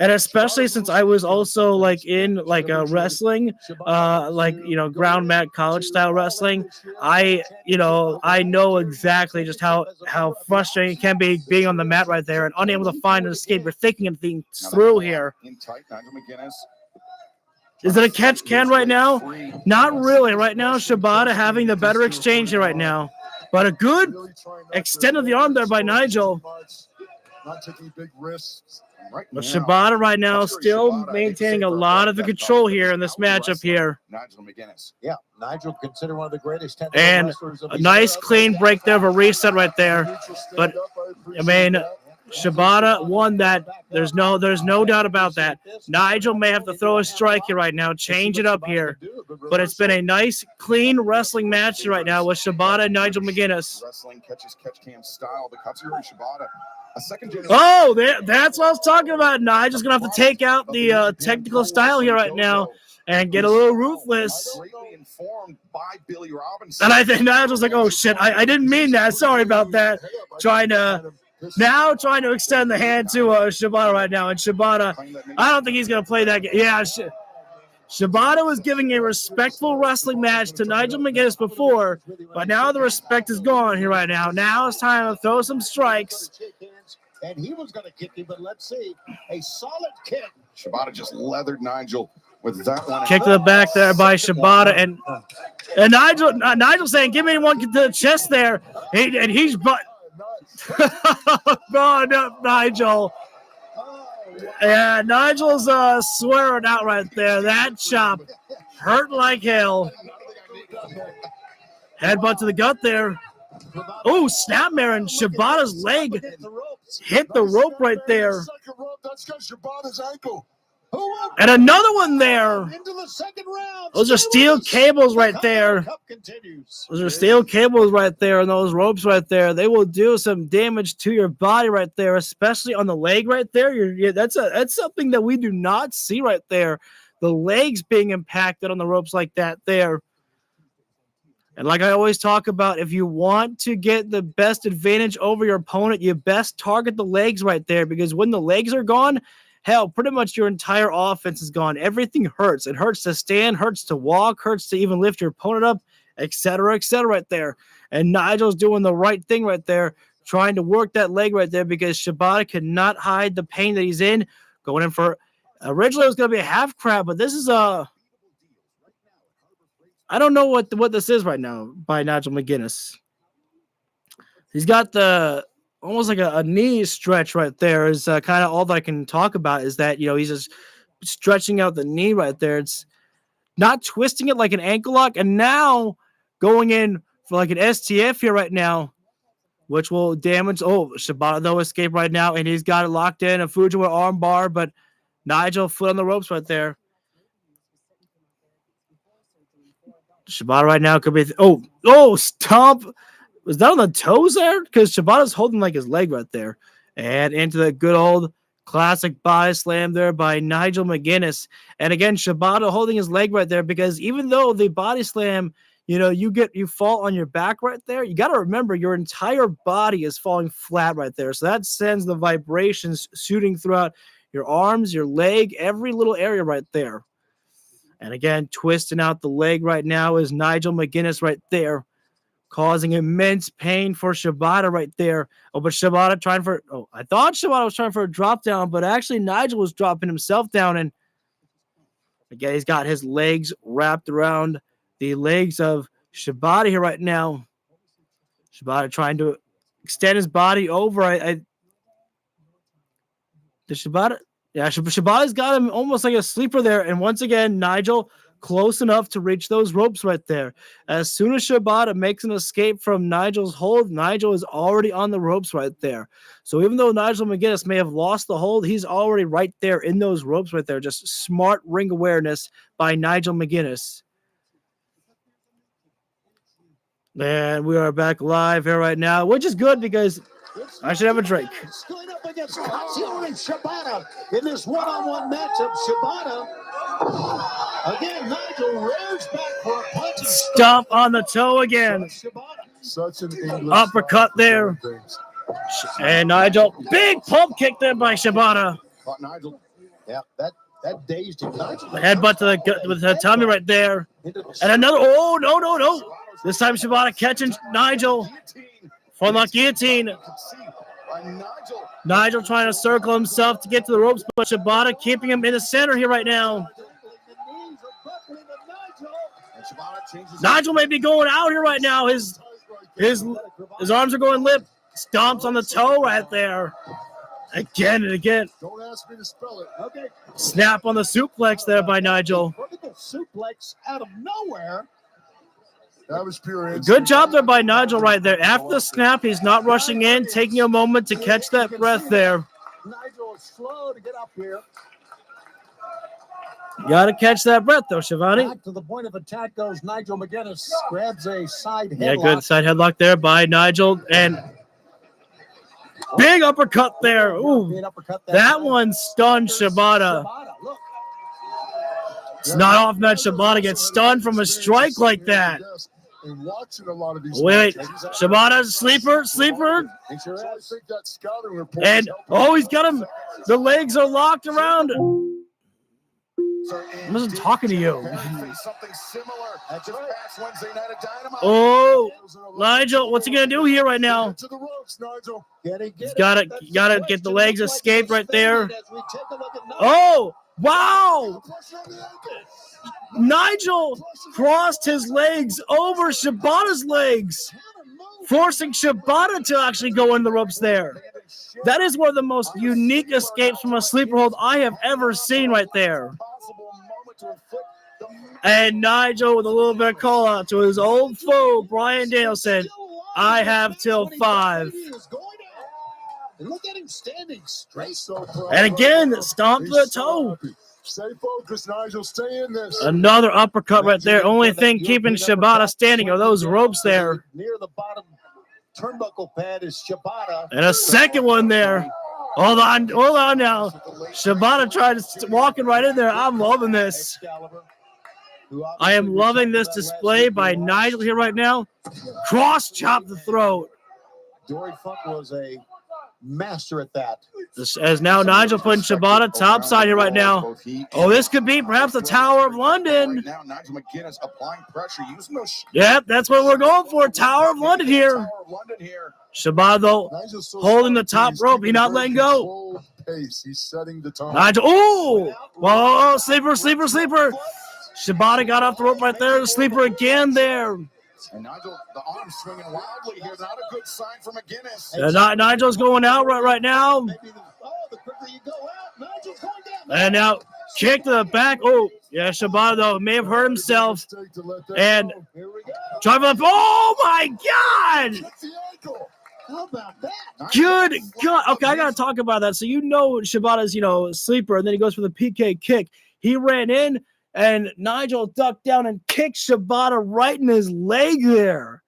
And especially since I was also in wrestling, ground mat college style wrestling, I know exactly just how frustrating it can be being on the mat right there and unable to find an escape or thinking of things through here. Is it a catch can right now? Not really. Right now, Shibata having the better exchange here right now. But a good extend of the arm there by Nigel. Not taking big risks. But Shibata right now still maintaining a lot of the control here in this matchup here. Nigel McGuinness. Yeah, Nigel considered one of the greatest. And a nice clean break there of a reset right there. But Shibata won that. There's no doubt about that. Nigel may have to throw a strike here right now, change it up here. But it's been a nice, clean wrestling match right now with Shibata and Nigel McGuinness. Wrestling catch cam style, but Katsuyori Shibata. That's what I was talking about. Nigel's going to have to take out the technical style here right now and get a little ruthless. And I think Nigel's like, oh, shit, I didn't mean that. Sorry about that. Trying to extend the hand to Shibata right now. And Shibata, I don't think he's going to play that game. Yeah, Shibata was giving a respectful wrestling match to Nigel McGuinness before, but now the respect is gone here right now. Now it's time to throw some strikes. And he was going to kick him, but let's see. A solid kick. Shibata just leathered Nigel with that one. Kick to the back there by Shibata. And Nigel saying, give me one to the chest there. And he's brought up Nigel. Yeah, Nigel's swearing out right there. That chop hurt like hell. Headbutt to the gut there. Oh, snapmare, and Shibata's leg hit the rope right there. And another one there. Those are steel cables right there. Those are steel cables right there and those ropes right there. They will do some damage to your body right there, especially on the leg right there. That's something that we do not see right there. The legs being impacted on the ropes like that there. And like I always talk about, if you want to get the best advantage over your opponent, you best target the legs right there, because when the legs are gone, hell, pretty much your entire offense is gone. Everything hurts. It hurts to stand, hurts to walk, hurts to even lift your opponent up, etc., right there. And Nigel's doing the right thing right there, trying to work that leg right there, because Shibata cannot hide the pain that he's in. Going in for, originally it was going to be a half crab, but this is I don't know what this is right now by Nigel McGuinness. He's got the almost like a knee stretch right there is kind of all that I can talk about, is that, he's just stretching out the knee right there. It's not twisting it like an ankle lock, and now going in for like an STF here right now, which will damage. Oh, Shibata though escape right now, and he's got it locked in, a Fujiwara arm bar, but Nigel foot on the ropes right there. Shibata right now could be stomp. Was that on the toes there? Because Shibata's holding like his leg right there. And into the good old Classic body slam there by Nigel McGuinness. And again, Shibata holding his leg right there, because even though the body slam, you fall on your back right there, you got to remember your entire body is falling flat right there. So that sends the vibrations shooting throughout your arms, your leg, every little area right there. And again, twisting out the leg right now is Nigel McGuinness right there, causing immense pain for Shibata right there. But Shibata I thought Shibata was trying for a drop down, but actually Nigel was dropping himself down. And again, he's got his legs wrapped around the legs of Shibata here right now. Shibata trying to extend his body over. Shibata's got him almost like a sleeper there. And once again, Nigel close enough to reach those ropes right there. As soon as Shibata makes an escape from Nigel's hold, Nigel is already on the ropes right there. So even though Nigel McGuinness may have lost the hold, he's already right there in those ropes right there. Just smart ring awareness by Nigel McGuinness. And we are back live here right now, which is good because I should have a drink. Going up against Katsuyori and Shibata in this one-on-one matchup. Shibata, again, Nigel rears back for a punch. Stomp on the toe again. Such an English uppercut there. And Nigel, big pump kick there by Shibata. Nigel, yeah, that dazed him. Nigel, the headbutt with the tummy right there. And another, no. This time Shibata catching Nigel for the guillotine. Nigel trying to circle himself to get to the ropes, but Shibata keeping him in the center here right now. Nigel may be going out here right now. His arms are going limp. Stomps on the toe right there. Again and again. Don't ask me to spell it. Okay. Snap on the suplex there by Nigel. Vertical suplex out of nowhere. That was pure instinct. Good job there by Nigel right there. After the snap, he's not rushing in, taking a moment to catch that breath there. Nigel is slow to get up here. Got to catch that breath, though, Shivani. Back to the point of attack goes Nigel McGuinness. Grabs a side headlock. Yeah, good side headlock there by Nigel. And big uppercut there. Ooh, that one stunned Shibata. It's not often that Shibata gets stunned from a strike like that. And watching a lot of these Wait, Shibata's sleeper. And he's got him. The legs are locked around. I wasn't talking to you. Oh, Nigel, what's he gonna do here right now? He's gotta get the legs escape right there. Oh, wow! Nigel crossed his legs over Shibata's legs, forcing Shibata to actually go in the ropes there. That is one of the most unique escapes from a sleeper hold I have ever seen right there. And Nigel with a little bit of call out to his old foe, Bryan Danielson. I have till 5. Look at him standing straight. And again, stomp to the toe. Stay focused, Nigel. Stay in this. Another uppercut right there. Only thing keeping Shibata standing are those ropes there. Near the bottom turnbuckle pad is Shibata. And a second one there. Hold on now. Shibata tried to walking right in there. I'm loving this. I am loving this display by Nigel here right now. Cross chop the throat. Dory Funk was a master at that. As now Nigel putting Shibata topside here right now. Oh, this could be perhaps the Tower of London. Now Nigel McGuinness applying pressure, using those. Yep, that's what we're going for. Tower of London here. Shibata though, holding the top rope. He's not letting go. He's setting the time. Nigel, whoa, sleeper. Shibata got off the rope right there. The sleeper again there. And Nigel, the arm swinging wildly here. Not a good sign for McGuinness. Nigel's going out right now. And now kick to the back. Oh, yeah, Shibata though may have hurt himself. And drive up. Oh my God! How about that? Good God. Okay, I gotta talk about that. So Shibata's sleeper, and then he goes for the PK kick. He ran in. And Nigel ducked down and kicked Shibata right in his leg there.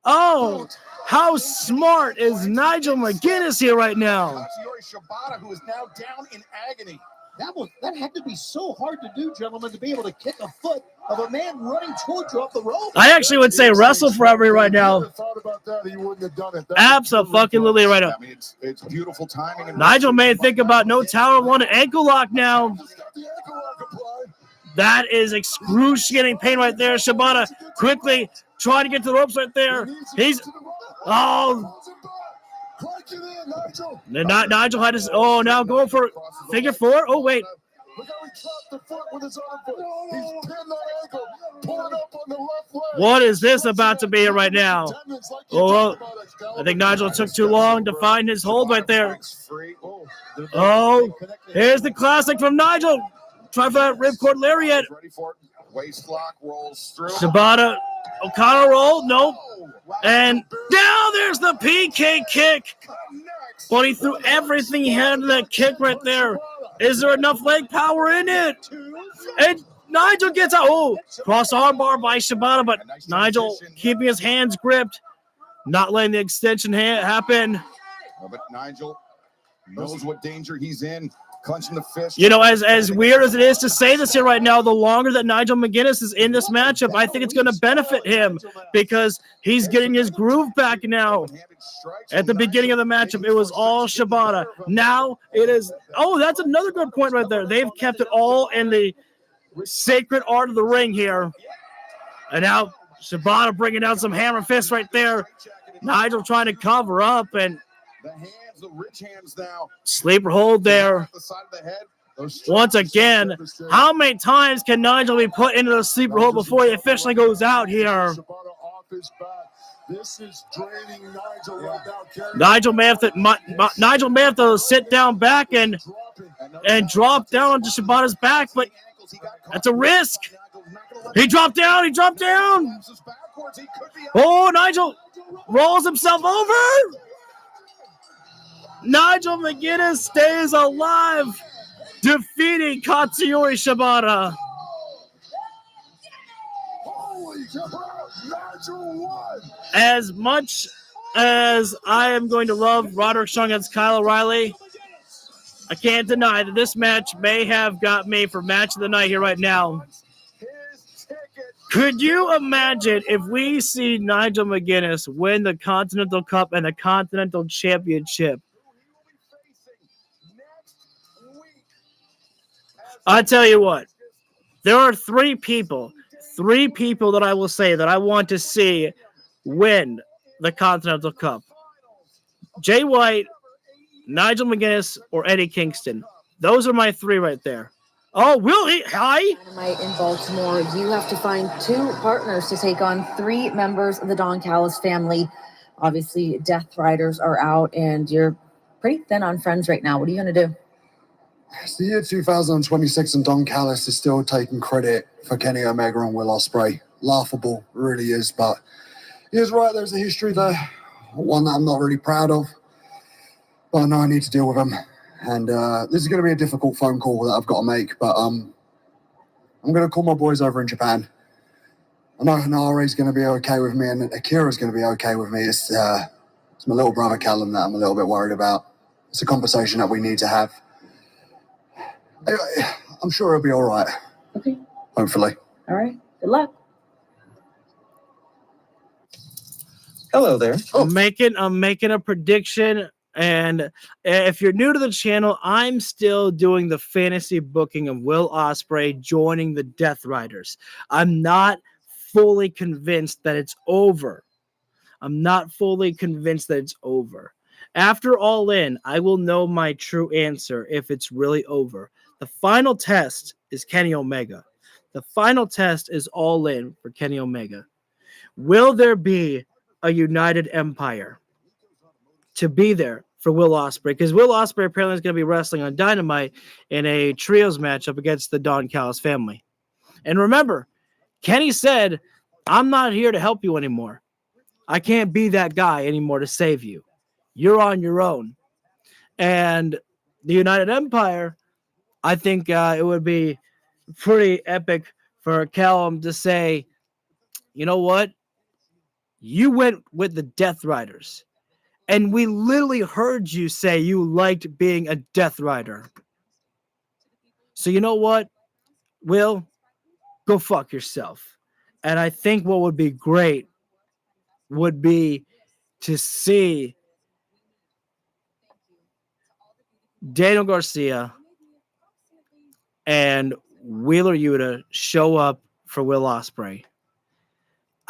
Oh, how smart is Nigel McGuinness here right now? Katsuyori Shibata, who is now down in agony. That had to be so hard to do, gentlemen, to be able to kick a foot of a man running towards you off the rope. I actually would say wrestle forever right now. Thought about that, he wouldn't have done it. Absolutely right now. I mean, it's beautiful timing. And Nigel may think about no tower, one ankle lock now. That is excruciating pain right there. Shibata quickly trying to get to the ropes right there. Nigel had his, now going for figure four. Oh, wait. Look how he chopped the foot with his other foot. He's pinned that ankle, pulling up on the left leg. What is this about to be right now? Oh, I think Nigel took too long to find his hold right there. Oh, here's the classic from Nigel. Try for that ripcord lariat. Waist lock rolls through. Shibata, O'Connor roll, nope. And down there's the PK kick. But he threw everything he had in that kick right there. Is there enough leg power in it? And Nigel gets out. Oh, cross arm bar by Shibata, but Nigel keeping his hands gripped, not letting the extension happen. But Nigel knows what danger he's in. Clenching the fist. You know, as weird as it is to say this here right now, the longer that Nigel McGuinness is in this matchup, I think it's going to benefit him because he's getting his groove back now. At the beginning of the matchup, it was all Shibata. Now it is, that's another good point right there. They've kept it all in the sacred art of the ring here. And now Shibata bringing down some hammer fists right there. Nigel trying to cover up and the rich hands now. Sleeper hold there. Once again, how many times can Nigel be put into the sleeper hold before he officially goes out here? This is draining Nigel right now. Nigel may have to sit down back and drop down onto Shibata's back, but that's a risk. He dropped down. Oh, Nigel rolls himself over. Nigel McGuinness stays alive, defeating Katsuyori Shibata. As much as I am going to love Roderick Strong against Kyle O'Reilly, I can't deny that this match may have got me for match of the night here right now. Could you imagine if we see Nigel McGuinness win the Continental Cup and the Continental Championship? I tell you what, there are three people that I will say that I want to see win the Continental Cup. Jay White, Nigel McGuinness, or Eddie Kingston. Those are my three right there. Oh, will he? Hi. Dynamite in Baltimore, you have to find 2 partners to take on 3 members of the Don Callis family. Obviously, Death Riders are out, and you're pretty thin on friends right now. What are you going to do? It's the year 2026 and Don Callis is still taking credit for Kenny Omega and Will Ospreay. Laughable, really is, but he is right, there's a history there, one that I'm not really proud of, but I know I need to deal with him. And this is going to be a difficult phone call that I've got to make, but I'm going to call my boys over in Japan. I know Hanari's going to be okay with me and Akira's going to be okay with me. It's my little brother Callum that I'm a little bit worried about. It's a conversation that we need to have. I'm sure it'll be all right. Okay. Hopefully. All right. Good luck. Hello there. I'm making a prediction, and if you're new to the channel, I'm still doing the fantasy booking of Will Ospreay joining the Death Riders. I'm not fully convinced that it's over. After All In, I will know my true answer if it's really over. The final test is Kenny Omega. The final test is All In for Kenny Omega. Will there be a united empire to be there for Will Ospreay? Because Will Ospreay apparently is going to be wrestling on Dynamite in a trios matchup against the Don Callis family. And remember, Kenny said, I'm not here to help you anymore. I can't be that guy anymore to save you. You're on your own. And the United Empire, I think it would be pretty epic for Callum to say, you know what? you went with the Death Riders. And we literally heard you say you liked being a Death Rider. So you know what? Will, go fuck yourself. And I think what would be great would be to see Daniel Garcia and Wheeler Yuta show up for Will Ospreay.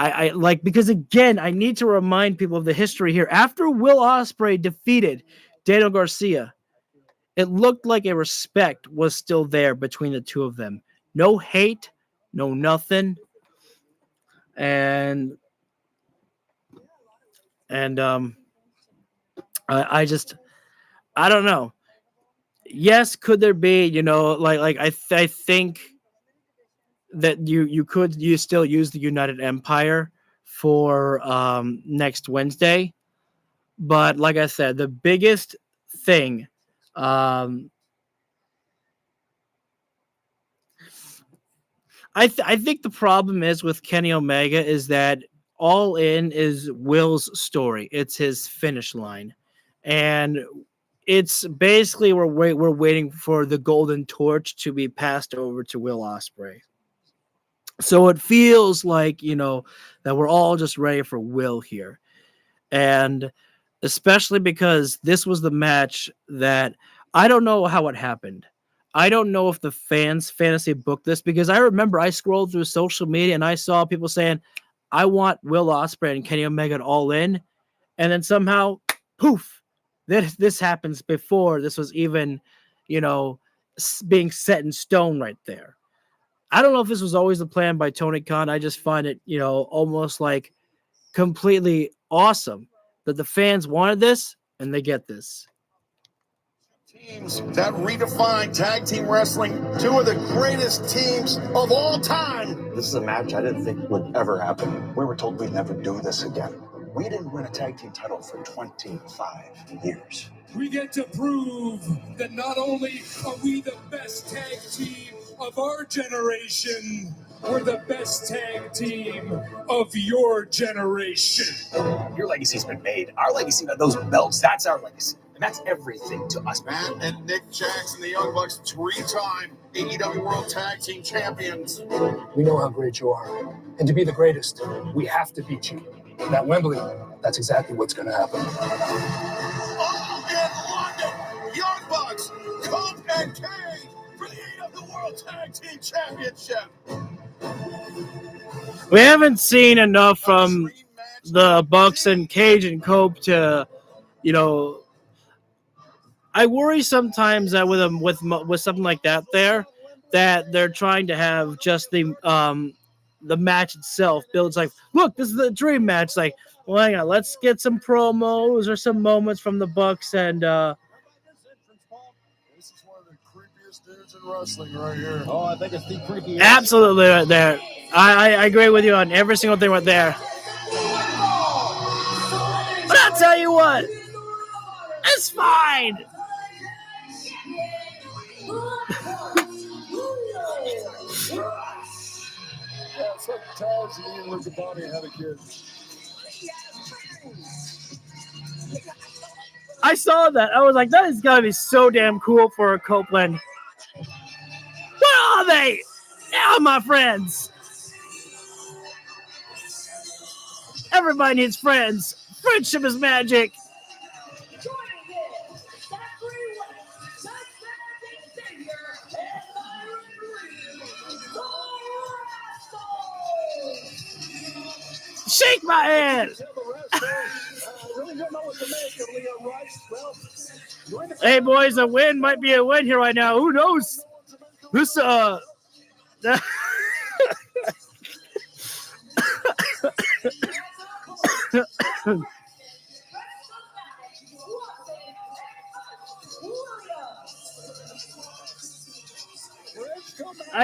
I like, because again, I need to remind people of the history here. After Will Ospreay defeated Daniel Garcia, it looked like a respect was still there between the two of them. No hate, no nothing. And I don't know. Yes, could there be, I think that you still use the United Empire for next Wednesday, but like I said, the biggest thing I think the problem is with Kenny Omega is that All In is Will's story. It's his finish line, and it's basically we're waiting for the golden torch to be passed over to Will Ospreay. So it feels like, that we're all just ready for Will here. And especially because this was the match that I don't know how it happened. I don't know if the fans fantasy booked this, because I remember I scrolled through social media and I saw people saying, I want Will Ospreay and Kenny Omega All In. And then somehow, poof, this happens before this was even, being set in stone right there. I don't know if this was always the plan by Tony Khan. I just find it, almost like completely awesome that the fans wanted this and they get this. Teams that redefine tag team wrestling, two of the greatest teams of all time. This is a match I didn't think would ever happen. We were told we'd never do this again. We didn't win a tag team title for 25 years. We get to prove that not only are we the best tag team of our generation, we're the best tag team of your generation. Your legacy's been made. Our legacy, those belts, that's our legacy. And that's everything to us. Matt and Nick Jackson, the Young Bucks, 3-time AEW World Tag Team Champions. We know how great you are. And to be the greatest, we have to beat you. And at Wembley, that's exactly what's going to happen. All in London, Young Bucks, Colt and Cage for the AEW World Tag Team Championship. We haven't seen enough from the Bucks and Cage and Cope to, I worry sometimes that with something like that that they're trying to have just the match itself builds like, look, this is the dream match. It's like, well, hang on, let's get some promos or some moments from the Bucks and This is one of the creepiest dudes in wrestling right here. Oh, I think it's the creepiest. absolutely right there. I agree with you on every single thing right there. But I'll tell you what, it's fine. Yeah, it's like Taz and Ian Riccaboni had a kid. I saw that. I was like, that is gotta be so damn cool for a Copeland. Where are they? Now, my friends. Everybody needs friends. Friendship is magic. Shake my hand. Hey, boys, a win might be a win here right now. Who knows? This, I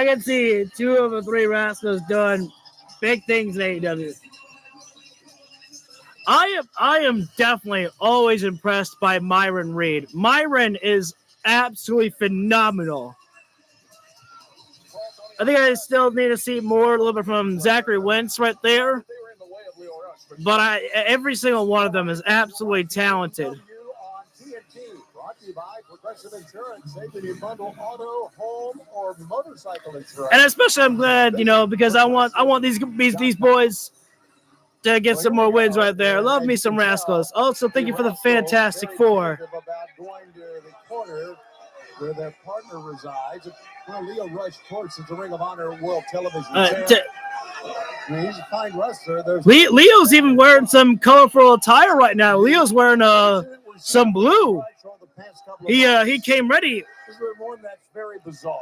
can see 2 of the 3 wrestlers doing big things in AEW. I am definitely always impressed by Myron Reed. Myron is absolutely phenomenal. I think I still need to see more, a little bit from Zachary Wentz right there. but every single one of them is absolutely talented. Brought to you by Progressive Insurance, saving you bundle auto, home, or motorcycle insurance. And especially I'm glad, because I want these boys to get some more wins right there. Love me some Rascals. Also, thank you for the Fantastic Four. About going to the corner where their partner resides. Well, Lio Rush, of course, is the Ring of Honor World Television champ. He's a fine wrestler. Leo's even wearing some colorful attire right now. Leo's wearing some blue. He came ready. This is one that's very bizarre.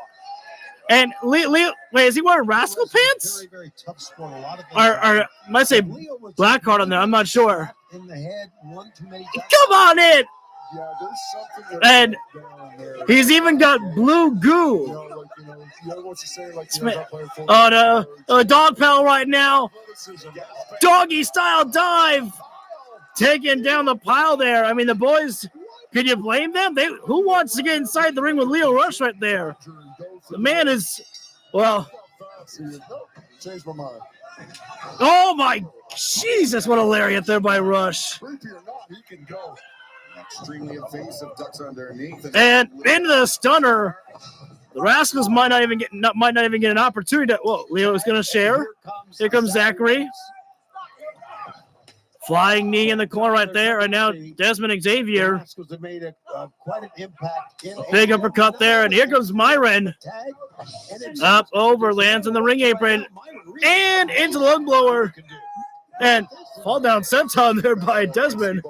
And Leo, wait, is he wearing Rascal pants? Very, very tough sport. A lot of Or might say Blackheart on there. I'm not sure. in the head one too many times. Come on in. Yeah, there's something And he's even got blue goo. The dog pedal right now. Doggy style dive. Taking down the pile there. I mean, the boys, can you blame them? Who wants to get inside the ring with Lio Rush right there? The man is, well. Change my mind. Oh, my Jesus, what a lariat there by Rush. Creepy or not, he can go. Extremely invasive, ducks underneath. And into the stunner. The Rascals might not even get an opportunity to. Whoa, Leo is going to share. Here comes Zachary. Flying knee in the corner right there, and now Desmond Xavier. Quite an impact in Big uppercut there, and here comes Myron. Up, over, lands on the ring apron, and into the lung blower. And fall down senton there by Desmond.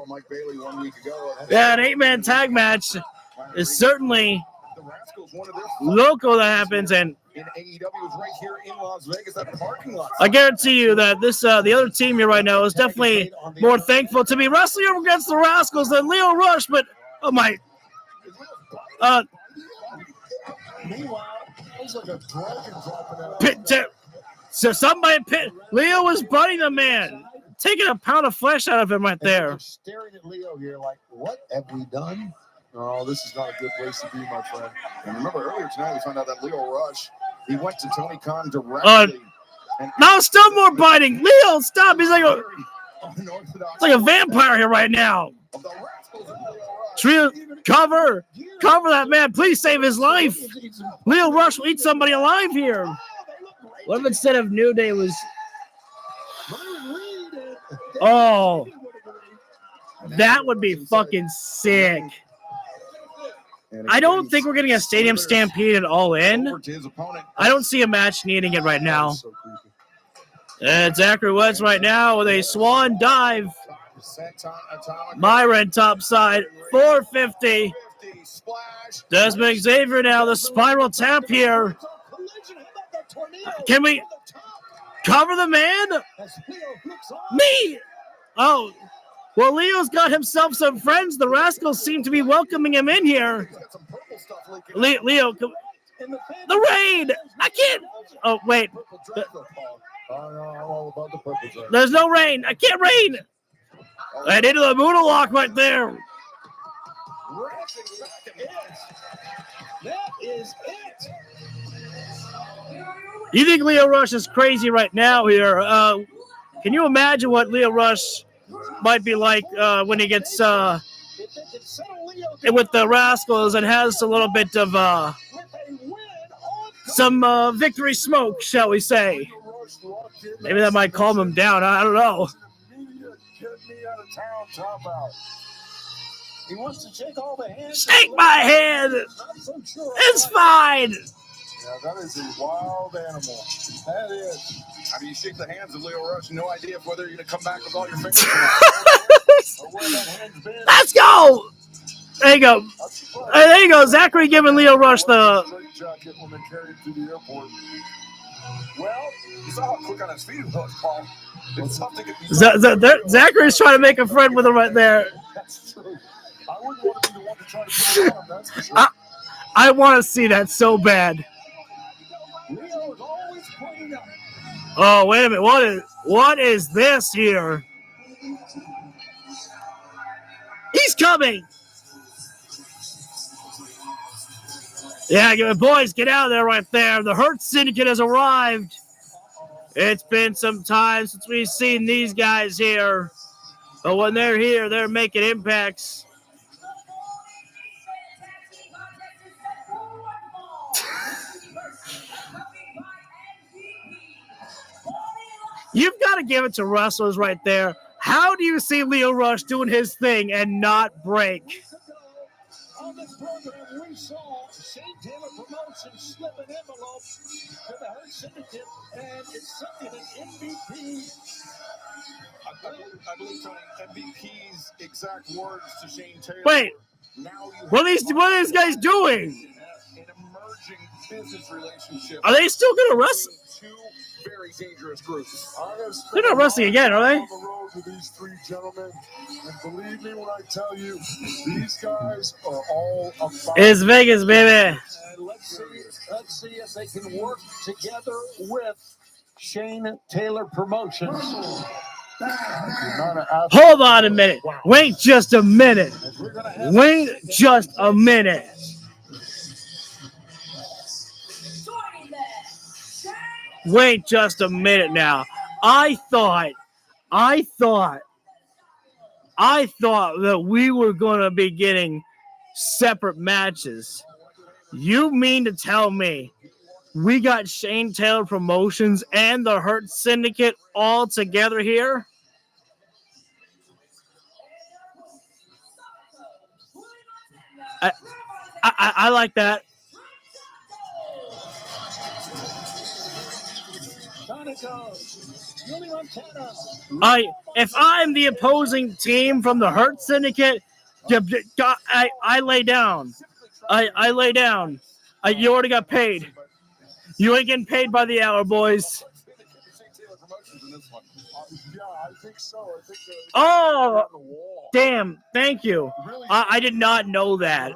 Yeah, an 8-man tag match is certainly local that happens, and In AEW is right here in Las Vegas, that parking lot. I guarantee you that this the other team here right now is definitely more thankful to be wrestling against the Rascals than Lio Rush, but oh my. So somebody Leo was butting the man, taking a pound of flesh out of him right there. Staring at Leo here like, what have we done? Oh, this is not a good place to be, my friend. And remember earlier tonight, we found out that Lio Rush, he went to Tony Khan directly. Now still more biting. Leo, stop. He's like a vampire here right now. Trio, cover that man. Please save his life. Lio Rush will eat somebody alive here. What if instead of New Day was... Oh. That would be fucking sick. I don't think we're getting a stadium stampede at All In. I don't see a match needing it right now. And Zachary Woods right now with a swan dive. Myron topside, 450. Desmond Xavier now, the spiral tap here. Can we cover the man? Me! Oh. Well, Leo's got himself some friends. The Rascals seem to be welcoming him in here. Leo, the rain! I can't. Oh, wait. There's no rain. I can't rain. And into the Moonalock right there. That is it. You think Lio Rush is crazy right now here? Can you imagine what Lio Rush might be like when he gets with the Rascals and has a little bit of some victory smoke, shall we say? Maybe that might calm him down. I don't know. He wants to shake all the hands. Shake my hand. It's fine. Yeah, that is a wild animal. That is. I mean, you shake the hands of Lio Rush, no idea whether you're going to come back with all your fingers or where that hand's been. Let's go. There you go. There you go. Zachary giving Lio Rush the. Well, you saw how quick on his feet it was, Paul. It's tough to get Zachary's trying to make a friend with him right there. That's true. I wouldn't want to be the one to try to put him on, that's for sure. I want to see that so bad. Oh, wait a minute. What is this here? He's coming. Yeah, boys, get out of there right there. The Hurt Syndicate has arrived. It's been some time since we've seen these guys here. But when they're here, they're making impacts. You've got to give it to wrestlers right there. How do you see Leo Rush doing his thing and not break? On this program, we saw Shane Taylor Promotions slip an envelope to the Hurt Syndicate, and it's something that MVP. I believe Tony, MVP's exact words to Shane Taylor. Wait, now what are these guys doing? An emerging business relationship. Are they still going to wrestle? Two very dangerous groups. They're not wrestling again, are they? On the road with these three gentlemen, and believe me when I tell you, these guys are all about. It's Vegas, baby. And let's see if they can work together with Shane Taylor Promotions. Hold on a minute. Wait just a minute. Wait just a minute. Wait just a minute now. I thought that we were going to be getting separate matches. You mean to tell me we got Shane Taylor Promotions and the Hurt Syndicate all together here? I like that. If I'm the opposing team from the Hurt Syndicate, I lay down. I lay down. You already got paid. You ain't getting paid by the hour, boys. Oh, damn! Thank you. I did not know that.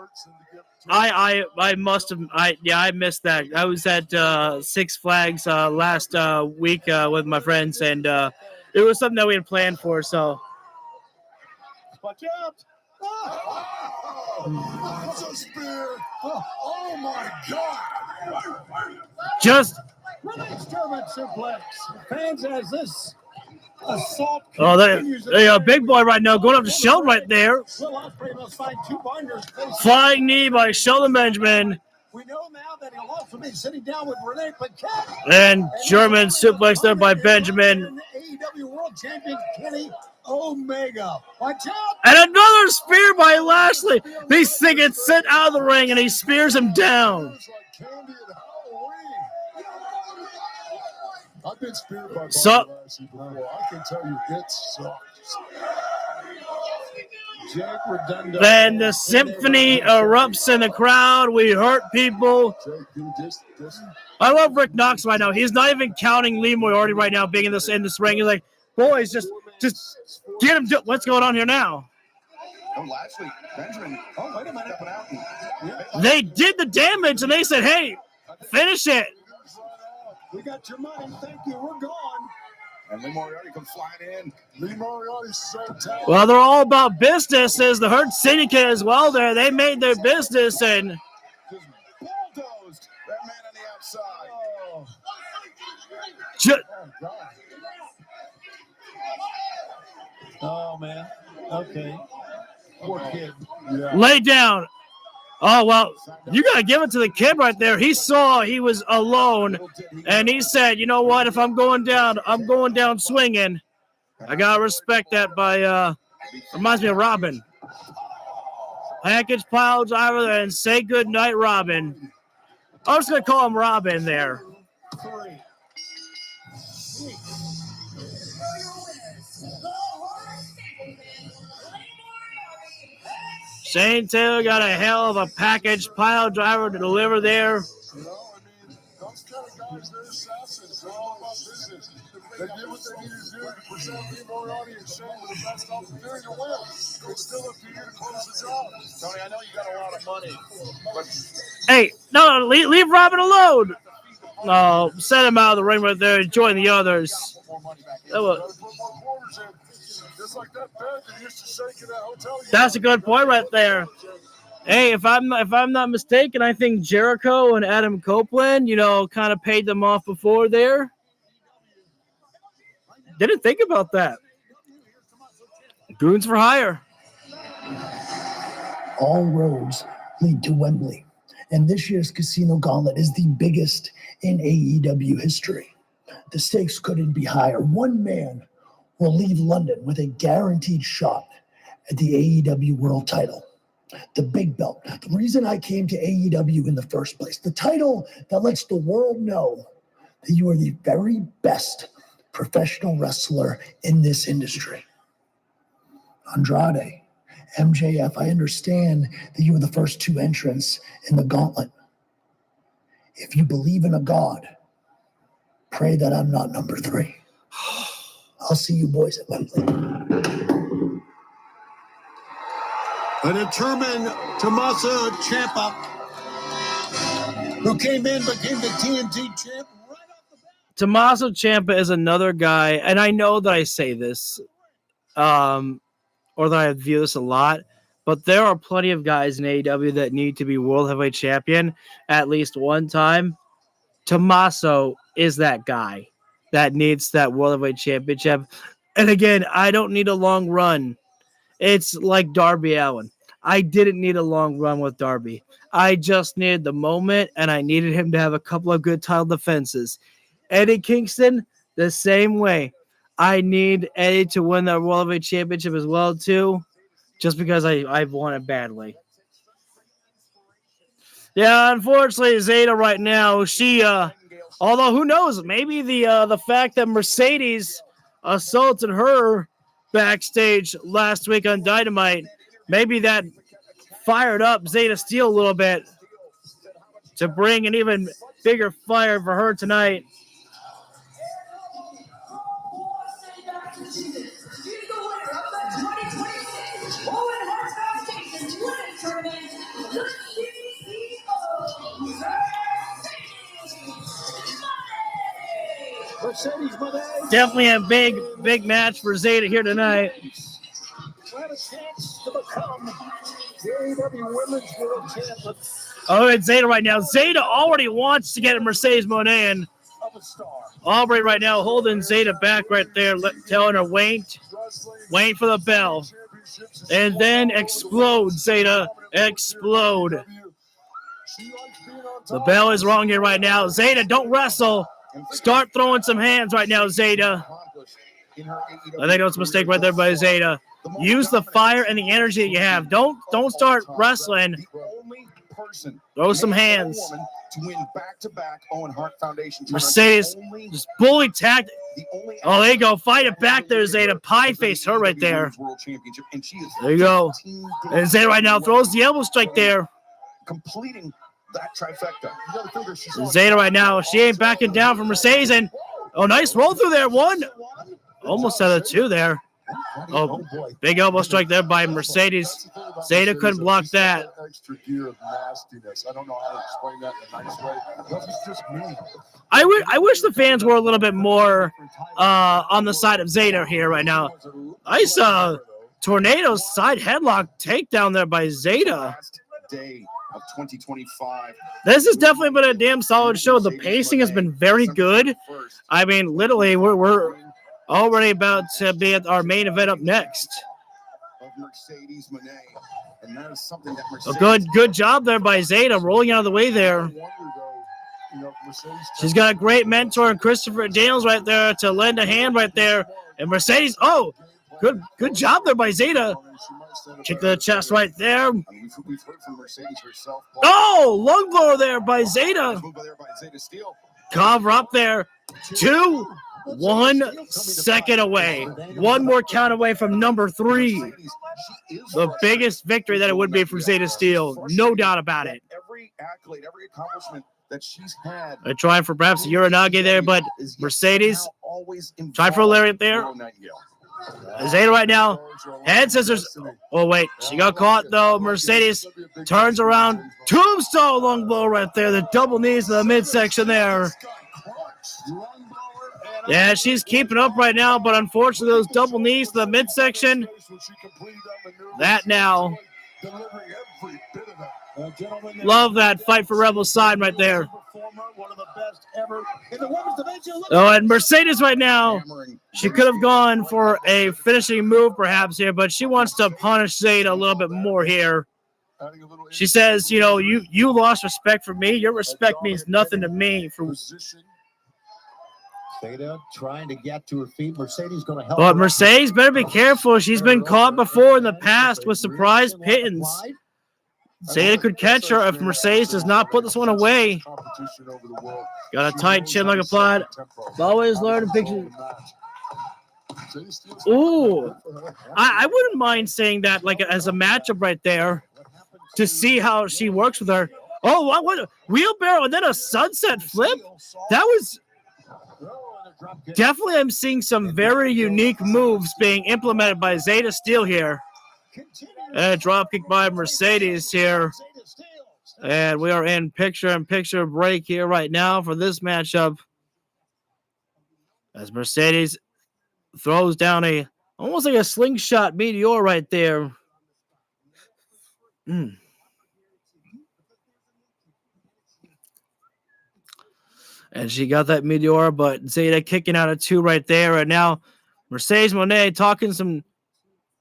I must have. I missed that. I was at Six Flags last week with my friends, and it was something that we had planned for. So. Watch out! It's a spear! Oh my God! Just. Release German suplex. Fans as this assault. Oh, they a big boy right now going up to Sheldon right there. Flying knee by Sheldon Benjamin. We know now that he'll also be sitting down with Renee Paquette. And German suplex there by Benjamin. AEW World Champion Kenny Omega. Watch out! And another spear by Lashley. These thing gets sent out of the ring and he spears him down. I've been speared by So, I can tell you it sucks. Then the symphony erupts in the crowd. We hurt people. I love Rick Knox right now. He's not even counting Lee Moriarty right now being in this ring. He's like, boys, just get him. What's going on here now? Oh, Lashley, Benjamin. Oh, wait a minute. They did the damage and they said, hey, finish it. We got your money. Thank you. We're gone. And Lee Moriarty comes flying in. Lee Moriarty's so talented. Well, they're all about business. As the Hurt Syndicate as well there. They made their business and just bulldozed that man on the outside. Oh, man. Okay. Poor kid. Yeah. Lay down. Oh, well, you got to give it to the kid right there. He saw he was alone, and he said, you know what, if I'm going down swinging. I got to respect that by, reminds me of Robin. Package pile driver and say good night, Robin. I'm just going to call him Robin there. Shane Taylor got a hell of a package pile driver to deliver there. You know, I mean, those kind of guys, they're assassins. They're all about business. They did what they needed to do to present Lee Moriarty and Shane with the best opportunity to win. It's still up to you to close the job. Tony, I know you got a lot of money, but... Hey, no, leave Robin alone. No, send him out of the ring right there and join the others. That's a good point right there. Hey, if I'm not mistaken, I think Jericho and Adam Copeland, kind of paid them off before there. Didn't think about that. Goons for hire. All roads lead to Wembley, and this year's Casino Gauntlet is the biggest in AEW history. The stakes couldn't be higher. One man will leave London with a guaranteed shot at the AEW World title, the big belt. The reason I came to AEW in the first place, the title that lets the world know that you are the very best professional wrestler in this industry. Andrade, MJF, I understand that you were the first 2 entrants in the gauntlet. If you believe in a God, pray that I'm not number 3. I'll see you boys at Wembley. A determined Tommaso Ciampa, who came in, became the TNT champ. Tommaso Ciampa is another guy, and I know that I say this, or that I view this a lot, but there are plenty of guys in AEW that need to be World Heavyweight Champion at least one time. Tommaso is that guy that needs that World Heavyweight Championship. And again, I don't need a long run. It's like Darby Allin. I didn't need a long run with Darby. I just needed the moment, and I needed him to have a couple of good title defenses. Eddie Kingston, the same way. I need Eddie to win the World Heavyweight Championship as well, too, just because I've won it badly. Yeah, unfortunately, Zeta right now, she, although who knows, maybe the fact that Mercedes assaulted her backstage last week on Dynamite, maybe that fired up Zeta Steel a little bit to bring an even bigger fire for her tonight. Definitely a big match for Zeta here tonight. Oh, it's Zeta right now. Zeta already wants to get a Mercedes Moné in. Aubrey right now holding Zeta back right there, telling her wait for the bell. And then explode, Zeta. Explode. The bell is wrong here right now. Zeta, don't wrestle. Start throwing some hands right now, Zeta. I think that's a mistake right there by Zeta. Use the fire and the energy that you have. Don't start wrestling. Throw some hands. To win back-to-back Owen Hart Foundation. Mercedes just bully tactic. Oh, there you go. Fight it back there, Zeta. Pie face her right there. There you go. And Zeta right now throws the elbow strike there. Completing that trifecta. Zeta right now, she ain't backing down from Mercedes. And oh, nice roll through there. One. Almost had a 2 there. Oh, big elbow strike there by Mercedes. Zeta couldn't block that. Extra gear of nastiness. I don't know how to explain that in a nice way. That's just me. I wish the fans were a little bit more on the side of Zeta here right now. I saw Tornado's side headlock takedown there by Zeta. Day of 2025. This has definitely been a damn solid show. The pacing has been very good. I mean, literally, we're already about to be at our main event up next. A good job there by Zeta, rolling out of the way there. She's got a great mentor in Christopher Daniels right there to lend a hand right there. And Mercedes, oh, good job there by Zeta. Kick to the chest right there. Oh, lung blower there by Zeta. Cover up there. 2, 1 second away. One more count away from number 3. The biggest victory that it would be for Zeta Steel. No doubt about it. Every accolade, every accomplishment that she's had. They're trying for perhaps a Uranage there, but Mercedes trying for a lariat there. Zeta right now, head scissors. Oh, wait, she got caught, though. Mercedes turns around. Tombstone long blow right there. The double knees to the midsection there. Yeah, she's keeping up right now, but unfortunately, those double knees to the midsection. That now. Love that fight for Rebel side right there. one of the best ever in the women's division. Oh, and Mercedes right now, she could have gone for a finishing move perhaps here, but she wants to punish Zeta a little bit more here. She says, you know, you lost respect for me. Your respect means nothing to me. Zeta trying to get to her feet. Mercedes going to help. But Mercedes better be careful. She's been caught before in the past with surprise pittance. Zeta could catch her if Mercedes does not put this one away. Got a tight chin like applied. Always learn to picture. Ooh, I wouldn't mind saying that like as a matchup right there to see how she works with her. Oh, what a wheelbarrow and then a sunset flip. That was definitely. I'm seeing some very unique moves being implemented by Zeta Steel here. And a drop kick by Mercedes here. And we are in picture-in-picture break here right now for this matchup. As Mercedes throws down almost like a slingshot meteor right there. And she got that meteor, but Zeta kicking out of 2 right there. And now Mercedes Moné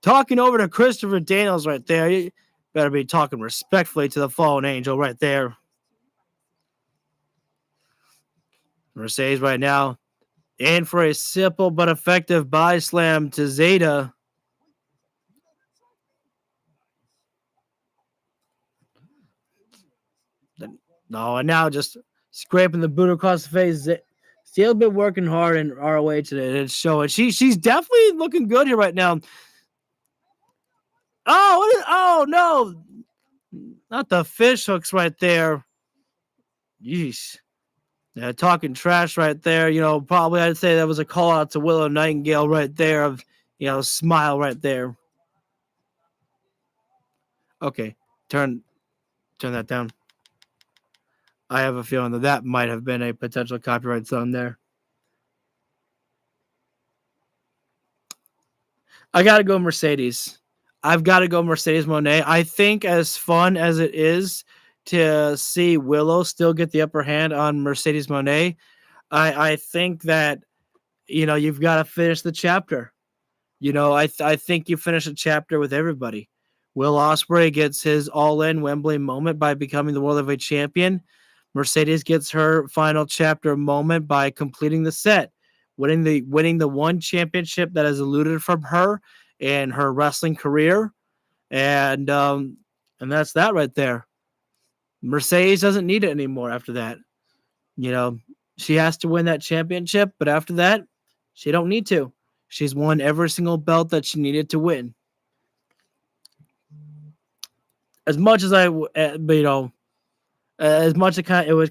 talking over to Christopher Daniels right there. You better be talking respectfully to the fallen angel right there. Mercedes right now in for a simple but effective body slam to Zeta. No, and now just scraping the boot across the face. Steel's been working hard in ROH today. It's showing. She's definitely looking good here right now. Oh no, not the fish hooks right there. Yeesh. Yeah, talking trash right there. You know, probably I'd say that was a call out to Willow Nightingale right there of, you know, smile right there. Okay, turn that down. I have a feeling that might have been a potential copyright zone there. I got to go Mercedes. I've got to go Mercedes Moné. I think as fun as it is to see Willow still get the upper hand on Mercedes Moné, I think that, you know, you've got to finish the chapter. You know, I think you finish a chapter with everybody. Will Ospreay gets his all-in Wembley moment by becoming the World Heavyweight Champion. Mercedes gets her final chapter moment by completing the set, winning the one championship that has eluded from her in her wrestling career, and that's that right there. Mercedes doesn't need it anymore after that. You know, she has to win that championship, but after that, she don't need to. She's won every single belt that she needed to win. As much as it would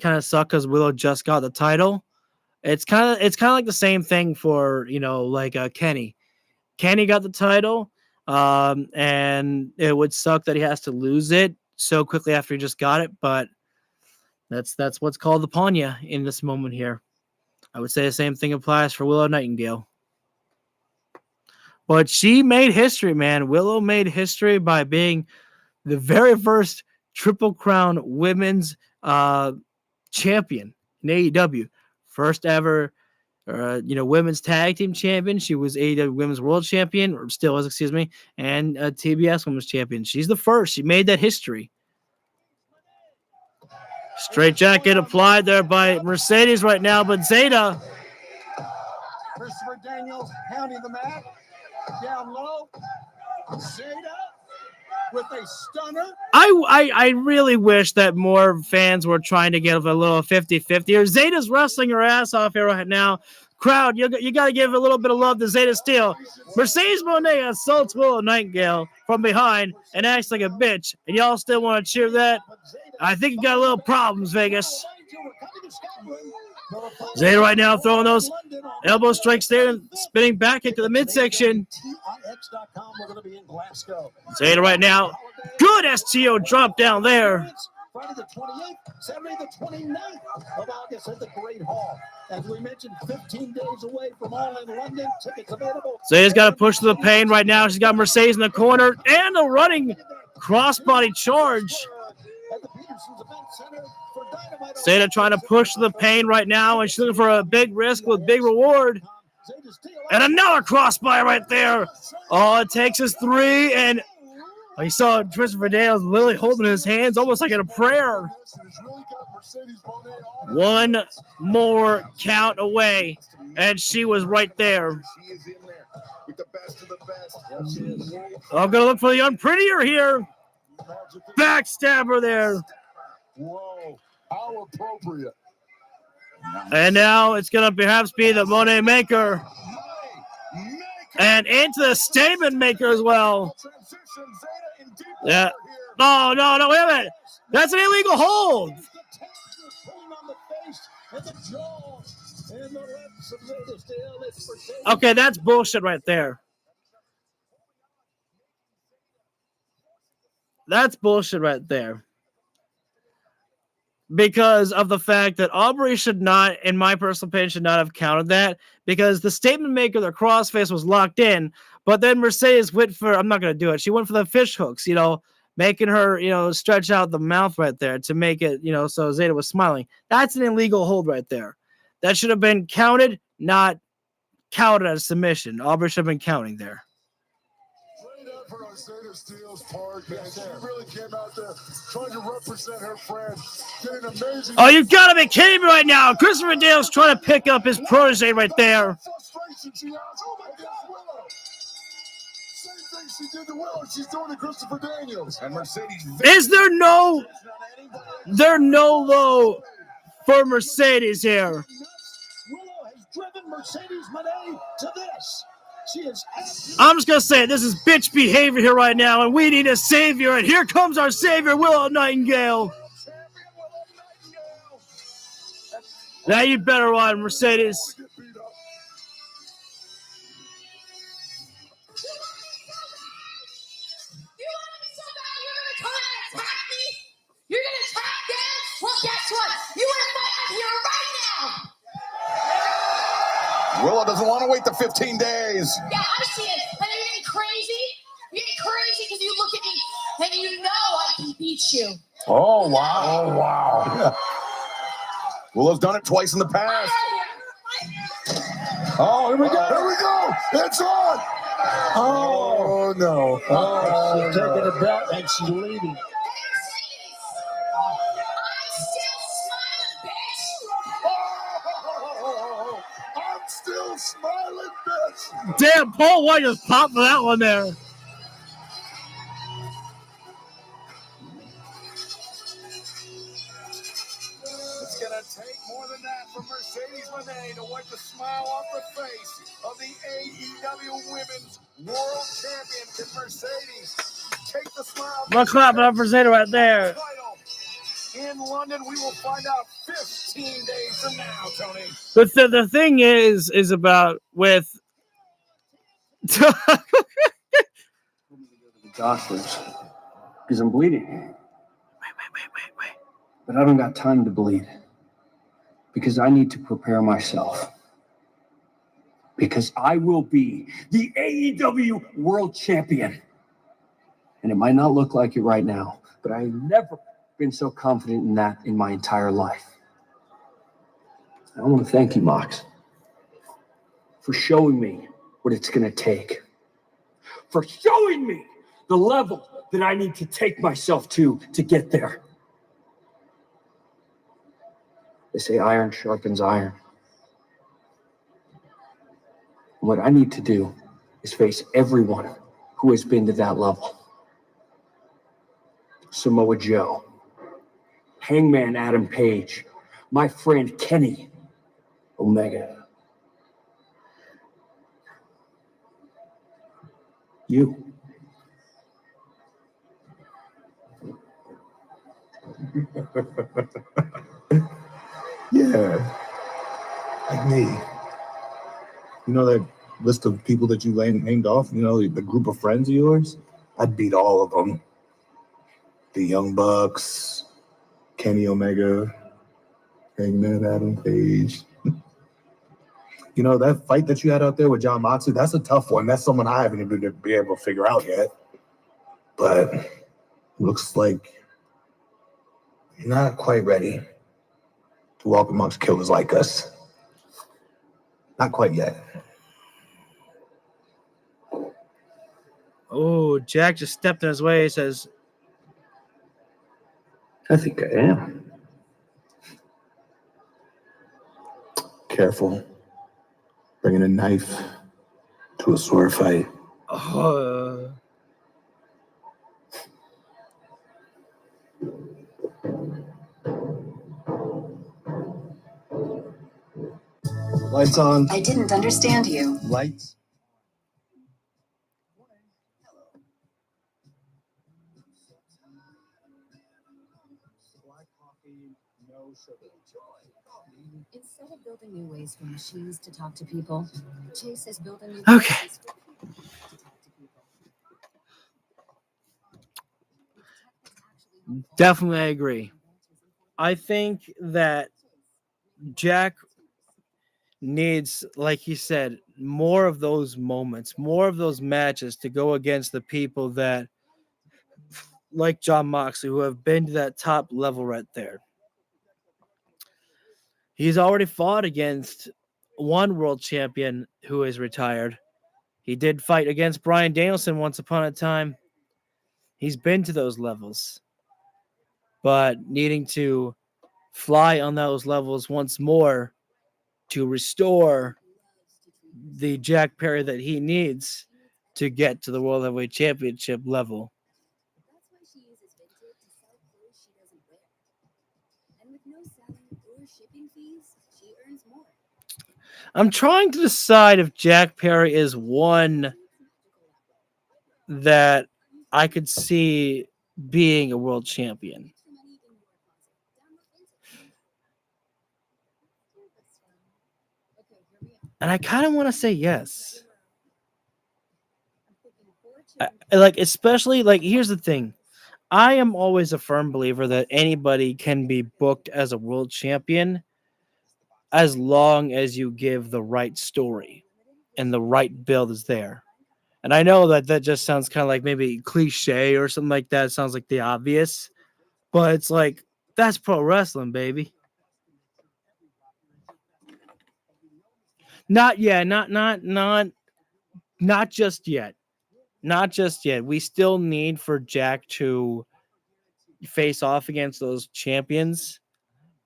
kind of suck because Willow just got the title. It's kind of like the same thing for, you know, like Kenny. Kenny got the title, and it would suck that he has to lose it so quickly after he just got it. But that's what's called upon you in this moment here. I would say the same thing applies for Willow Nightingale. But she made history, man. Willow made history by being the very first Triple Crown women's champion in AEW. First ever, women's tag team champion. She was AEW Women's World Champion, or still is, excuse me, and TBS Women's Champion. She's the first. She made that history. Straight jacket applied there by Mercedes right now, but Zeta. Christopher Daniels pounding the mat. Down low. Zeta with a stunner. I really wish that more fans were trying to give a little 50-50. Or Zeta's wrestling her ass off here right now. Crowd, you got to give a little bit of love to Zeta Steel. Mercedes Moné assaults Willow Nightingale from behind and acts like a bitch. And y'all still want to cheer that? I think you got a little problems, Vegas. Zeta right now throwing those elbow strikes there and spinning back into the midsection. Zeta right now. Good STO drop down there. Friday the 28th, Saturday the 29th of August at the Great Hall. As we mentioned, 15 days away from All in London. Tickets available. Zeta's got to push through the pain right now. She's got Mercedes in the corner and a running crossbody charge. Zeta trying to push the pain right now, and she's looking for a big risk with big reward. And another crossbody right there. All it takes is 3, and you saw Christopher Daniels literally holding his hands almost like in a prayer. 1 more count away, and she was right there. I'm going to look for the unprettier here. Backstabber there. Whoa, how appropriate. And now it's going to perhaps be the Monet Maker. And into the Statement Maker as well. Yeah. No, wait a minute. That's an illegal hold. Okay, that's bullshit right there. That's bullshit right there. Because of the fact that Aubrey should not, in my personal opinion, should not have counted that, because the Statement Maker, the crossface was locked in, but then Mercedes went for, I'm not going to do it, she went for the fish hooks, making her, stretch out the mouth right there to make it, so Zeta was smiling. That's an illegal hold right there. That should have been counted, not counted as submission. Aubrey should have been counting there. Zeta Steele's part, man. She really came out there trying to represent her friend. Did an amazing. Oh, you gotta be kidding me right now! Christopher Dale's trying to pick up his protege right there. Frustration she has. Oh my God, Willow! Same thing she did to Willow. She's doing to Christopher Daniels. And Mercedes. Is there no low for Mercedes here? Willow has driven Mercedes Monet to this. I'm just going to say, this is bitch behavior here right now, and we need a savior, and here comes our savior, Willow Nightingale. Now you better run, Mercedes. You want me so bad you're going to come out and attack me? You're going to attack them? Well, guess what? You want to fight out here right now. Willow doesn't want to wait the 15 days. Yeah, I see it. And you're getting crazy. You're getting crazy because you look at me and you know I can beat you. Oh, wow. Oh, wow. Willow's done it twice in the past. Oh, here we go. Here we go. It's on. Oh, no. Oh, she's taking the belt and she's leaving. Still smiling, bitch. Damn, Paul White just popped for that one there. It's going to take more than that for Mercedes Monet to wipe the smile off the face of the AEW Women's World Champion. Can Mercedes take the smile? One clap up for Zeta right there. In London, we will find out 15 days from now, Tony. But the thing is about with The doctors, because I'm bleeding. Wait. But I don't got time to bleed. Because I need to prepare myself. Because I will be the AEW World Champion. And it might not look like it right now, but I've never been so confident in that in my entire life. I want to thank you, Mox, for showing me what it's going to take. For showing me the level that I need to take myself to get there. They say iron sharpens iron. And what I need to do is face everyone who has been to that level. Samoa Joe, Hangman Adam Page, my friend Kenny Omega. You. Yeah, like me. You know that list of people that you named off? You know, the group of friends of yours? I'd beat all of them. The Young Bucks, Kenny Omega, Hangman Adam Page. You know, that fight that you had out there with John Moxley, that's a tough one. That's someone I haven't even been able to figure out yet. But looks like not quite ready to walk amongst killers like us. Not quite yet. Oh, Jack just stepped in his way. He says, I think I am. Careful. Bringing a knife to a sword fight. Lights on. I didn't understand you. Lights. Instead of building new ways for machines to talk to people, Chase is building new Okay. ways for people to talk to people. definitely I agree. I think that Jack needs, like he said, more of those moments, more of those matches to go against the people that, like John Moxley, who have been to that top level right there. He's already fought against one world champion who is retired. He did fight against Bryan Danielson once upon a time. He's been to those levels. But needing to fly on those levels once more to restore the Jack Perry that he needs to get to the World Heavyweight Championship level. That's why she uses Vinted to sell clothes she doesn't wear. And with no selling or shipping fees, she earns more. I'm trying to decide if Jack Perry is one that I could see being a world champion. And I kind of want to say yes. Especially, here's the thing. I am always a firm believer that anybody can be booked as a world champion as long as you give the right story and the right build is there. And I know that just sounds kind of like maybe cliche or something like that. It sounds like the obvious, but it's like, that's pro wrestling, baby. Not yet. Not just yet. Not just yet. We still need for Jack to face off against those champions,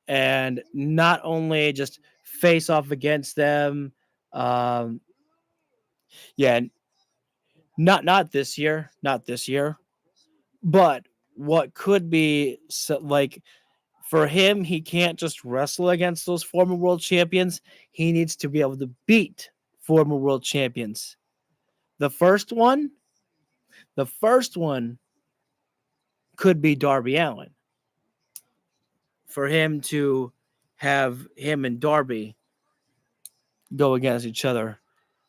and not only just face off against them. Not this year. Not this year. But what could be for him, he can't just wrestle against those former world champions. He needs to be able to beat former world champions. The first one could be Darby Allin. For him to have him and Darby go against each other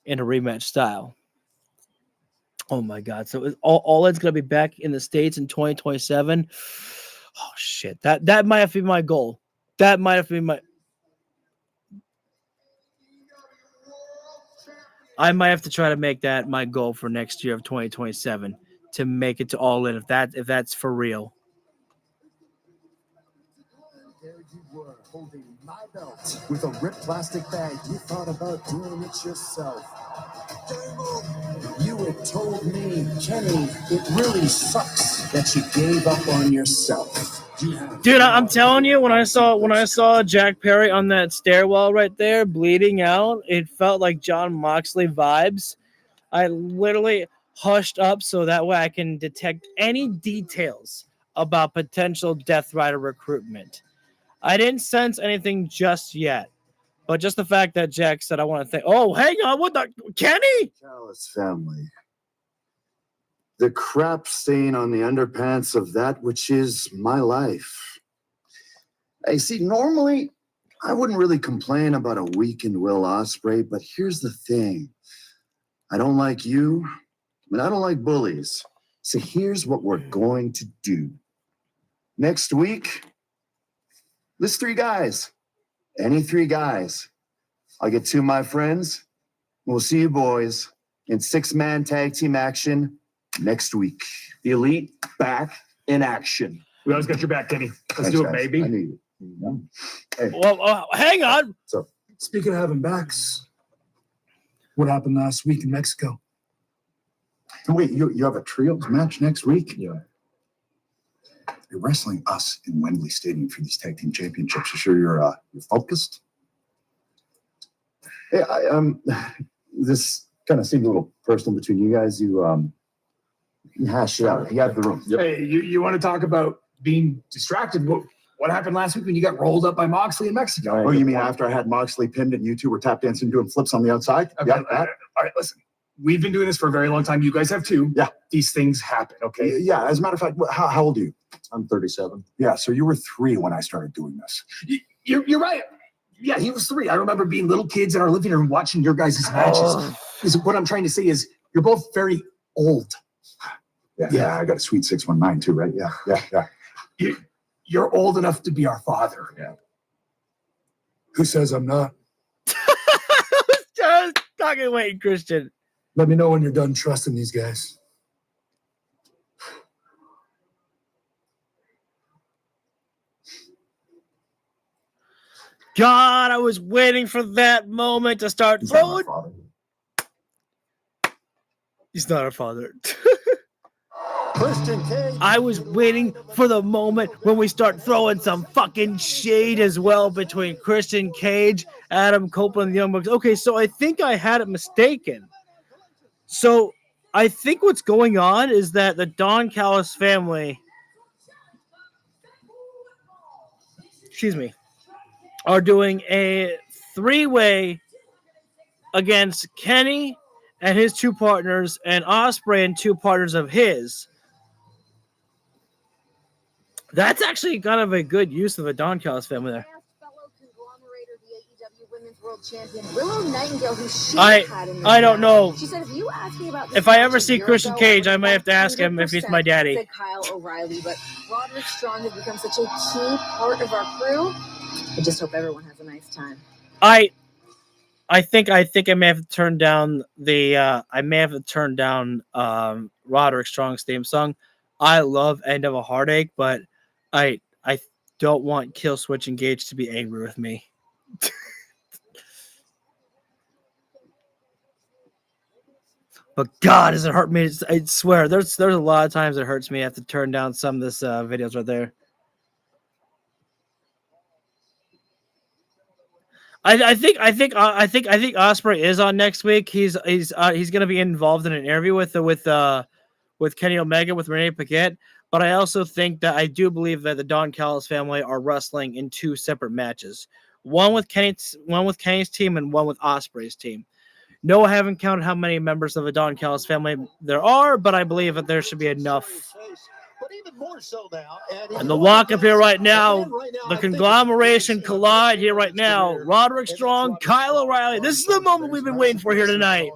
in a rematch style. Oh my God. So all that's going to be back in the States in 2027. Oh shit. That might have to be my goal. That might have to be I might have to try to make that my goal for next year of 2027 to make it to All In if that's for real. There you were, holding my belt with a ripped plastic bag. You thought about doing it yourself. You had told me, Kenny, it really sucks that you gave up on yourself. Dude, I'm telling you, when I saw Jack Perry on that stairwell right there, bleeding out, it felt like John Moxley vibes. I literally hushed up so that way I can detect any details about potential Death Rider recruitment. I didn't sense anything just yet, but just the fact that Jack said, I want to think, oh, hang on, what the, Kenny? Callis family. The crap stain on the underpants of that which is my life. Hey, see, normally I wouldn't really complain about a weakened Will Ospreay, but here's the thing. I don't like you, and I don't like bullies. So here's what we're going to do. Next week, list 3 guys. Any 3 guys. I'll get 2 of my friends. We'll see you boys in 6-man tag team action next week. The Elite back in action. We always got your back, Kenny. Let's Thanks, do it, guys. baby. I need it. Hey, Well, hang on. so Speaking of having backs, what happened last week in Mexico? Wait, you have a trios match next week? yeah. You're wrestling us in Wembley Stadium for these tag team championships. You sure you're focused? Hey, this kind of seemed a little personal between you guys. You hash it out. You have the room. Yep. Hey, you want to talk about being distracted? What happened last week when you got rolled up by Moxley in Mexico? Oh, you mean after I had Moxley pinned and you two were tap dancing doing flips on the outside? Okay, Yeah, that. all right, listen. We've been doing this for a very long time. You guys have too. Yeah. These things happen, okay? Yeah, as a matter of fact, how old are you? I'm 37. Yeah, so you were 3 when I started doing this. You're right. Yeah, he was 3. I remember being little kids in our living room watching your guys' matches. What I'm trying to say is you're both very old. Yeah, I got a sweet 619 too, right? Yeah. You're old enough to be our father. Yeah. Who says I'm not? Just talking away, Christian. Let me know when you're done trusting these guys. God, I was waiting for that moment to start throwing. He's not our father. Christian Cage. I was waiting for the moment when we start throwing some fucking shade as well between Christian Cage, Adam Copeland, and the Young Bucks. Okay, so I think I had it mistaken. So I think what's going on is that the Don Callis family, are doing a 3-way against Kenny and his 2 partners and Ospreay and 2 partners of his. That's actually kind of a good use of the Don Callis family there. I don't know. She said, if you ask me about if I ever see Christian Cage, I might have to ask him if he's my daddy. Said Kyle O'Reilly, but Roderick Strong has become such a key part of our crew. I just hope everyone has a nice time. I think I may have turned down Roderick Strong's theme song. I love End of a Heartache, but I don't want Kill Switch Engage to be angry with me. But God, does it hurt me? I swear, there's a lot of times it hurts me. I have to turn down some of this videos right there. I think Ospreay is on next week. He's going to be involved in an interview with Kenny Omega with Renee Paquette. But I also think that I do believe that the Don Callis family are wrestling in 2 separate matches. One with Kenny's team and one with Ospreay's team. No, I haven't counted how many members of the Don Callis family there are, but I believe that there should be enough. And the walk up here right now, the conglomeration collide here right now. Roderick Strong, Kyle O'Reilly. This is the moment we've been waiting for here tonight.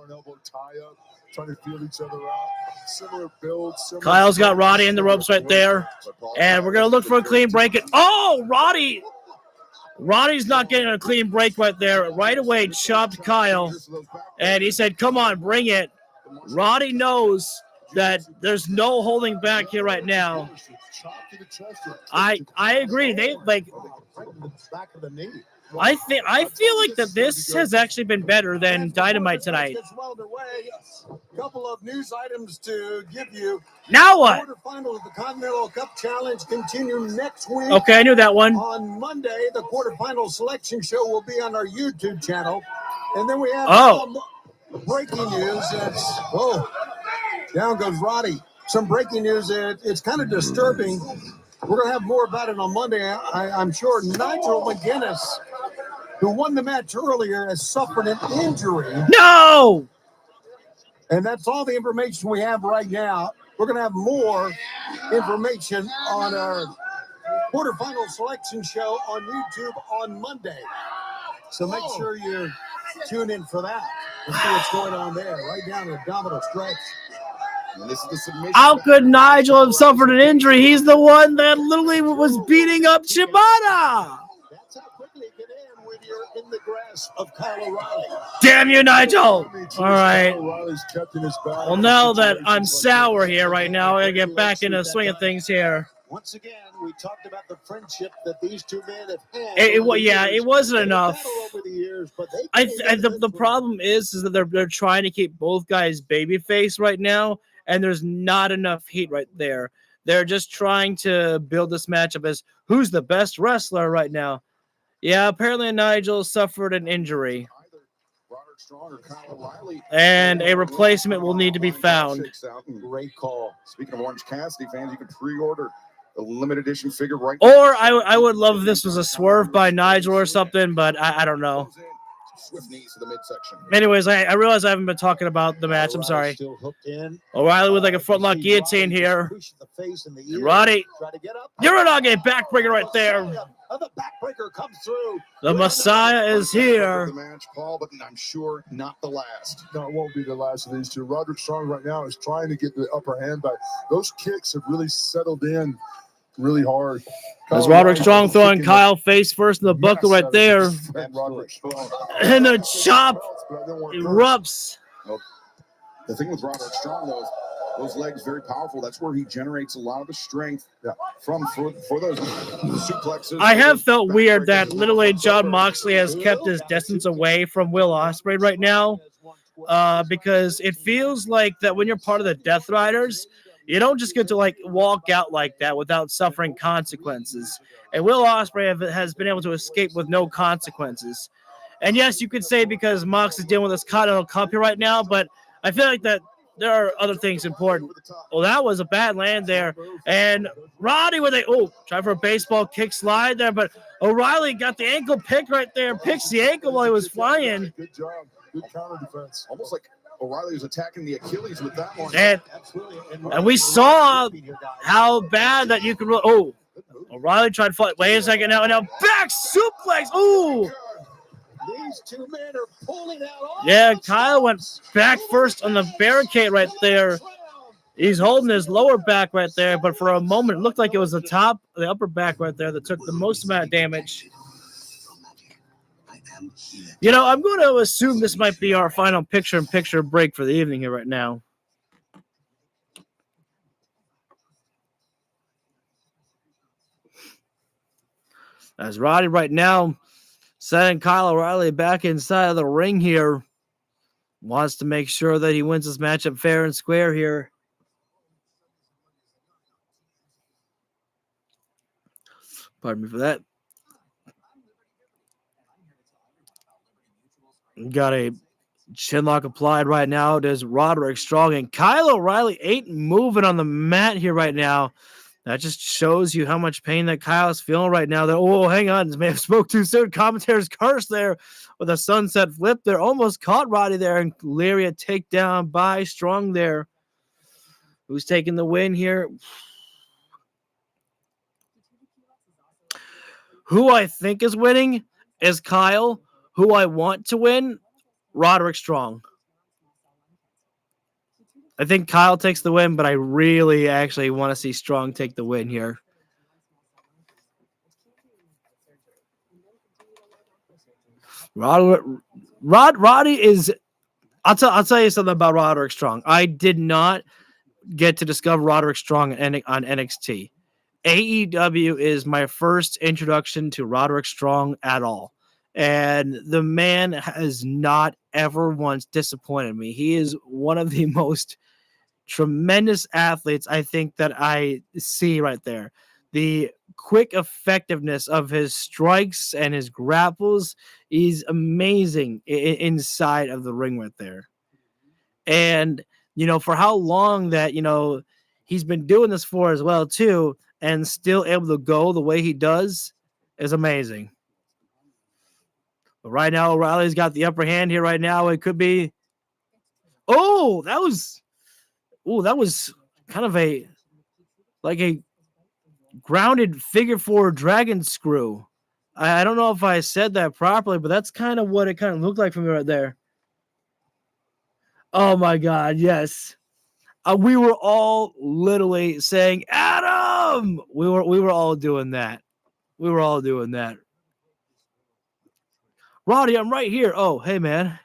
Trying to feel each other out. Similar build, similar. Kyle's got Roddy in the ropes right there. And we're going to look for a clean break. Oh, Roddy's not getting a clean break right there. Right away, chopped Kyle. And he said, come on, bring it. Roddy knows that there's no holding back here right now. I agree. I feel like that this has actually been better than Dynamite tonight. Couple of news items to give you. Now what? Quarterfinal of the Continental Cup Challenge continue next week. Okay, I knew that one. On Monday, the quarterfinal selection show will be on our YouTube channel, and then we have breaking news. Down goes Roddy. Some breaking news. It's kind of disturbing. We're gonna have more about it on Monday. I'm sure Nigel McGuinness, who won the match earlier, has suffered an injury. No! And that's all the information we have right now. We're going to have more information on our quarterfinal selection show on YouTube on Monday. So make sure you tune in for that to see what's going on there, right down the abdominal stretch. And this is the submission. How could Nigel have suffered an injury? He's the one that literally was beating up Shibata. That's how quickly it can end when you're in the grasp of Kyle O'Reilly. Damn you, Nigel! All right. Well, now that I'm sour here right now, I gotta get back into the swing of things here. Once again, we talked about the friendship that these two men have had. It wasn't enough. Over the years, but they The problem is that they're trying to keep both guys babyface right now, and there's not enough heat right there. They're just trying to build this matchup as who's the best wrestler right now. Yeah, apparently Nigel suffered an injury, and a replacement will need to be found. Great call. Speaking of Orange Cassidy fans, you can pre-order the limited edition figure right Or I would love if this was a swerve by Nigel or something, but I don't know. Swift knees to the midsection. Anyways, I realize I haven't been talking about the match. I'm sorry. O'Reilly with like a frontlock guillotine here. Roddy, Uranage backbreaker right there. The backbreaker comes through. The Messiah is here. The match, Paul, but I'm sure not the last. No, it won't be the last of these two. Roderick Strong right now is trying to get the upper hand back. Those kicks have really settled in really hard. As Roderick Strong throwing Kyle face first in the buckle right there. And the chop erupts. Well, the thing with Roderick Strong, though, is those legs very powerful. That's where he generates a lot of the strength for those suplexes. I have felt weird that literally Jon Moxley has kept his distance away from Will Ospreay right now, because it feels like that when you're part of the Death Riders, you don't just get to like walk out like that without suffering consequences. And Will Ospreay has been able to escape with no consequences. And yes, you could say because Mox is dealing with this Continental Cup here right now, but I feel like that there are other things important. Well, that was a bad land there. And Roddy with try for a baseball kick slide there, but O'Reilly got the ankle pick right there, picks the ankle while he was flying. Good job. Good counter defense. Almost like O'Reilly was attacking the Achilles with that one. And we saw how bad that you could really. O'Reilly tried to fight. Wait a second now. And now back suplex. Ooh. These two men are pulling out. Yeah, Kyle went back first on the barricade right there. He's holding his lower back right there, but for a moment, it looked like it was the upper back right there that took the most amount of damage. You know, I'm going to assume this might be our final picture-in-picture break for the evening here right now. As Roddy right now sending Kyle O'Reilly back inside of the ring here. Wants to make sure that he wins this matchup fair and square here. Pardon me for that. Got a chinlock applied right now. There's Roderick Strong, and Kyle O'Reilly ain't moving on the mat here right now. That just shows you how much pain that Kyle's feeling right now. Hang on. May have spoke too soon. Commentator's curse there with a sunset flip there. Almost caught Roddy there, and lariat takedown by Strong there. Who's taking the win here? Who I think is winning is Kyle. Who I want to win, Roderick Strong. I think Kyle takes the win, but I really actually want to see Strong take the win here. Roddy is. I'll tell you something about Roderick Strong. I did not get to discover Roderick Strong on NXT. AEW is my first introduction to Roderick Strong at all. And the man has not ever once disappointed me. He is one of the most tremendous athletes I think that I see right there. The quick effectiveness of his strikes and his grapples is amazing inside of the ring right there. And, for how long that, he's been doing this for as well, too, and still able to go the way he does is amazing. But right now, O'Reilly's got the upper hand here right now. It could be. That was kind of a grounded figure four dragon screw. I don't know if I said that properly, but that's kind of what it kind of looked like from right there. Oh my God, yes. We were all literally saying, Adam! We were all doing that. We were all doing that. Roddy, I'm right here. Oh, hey, man.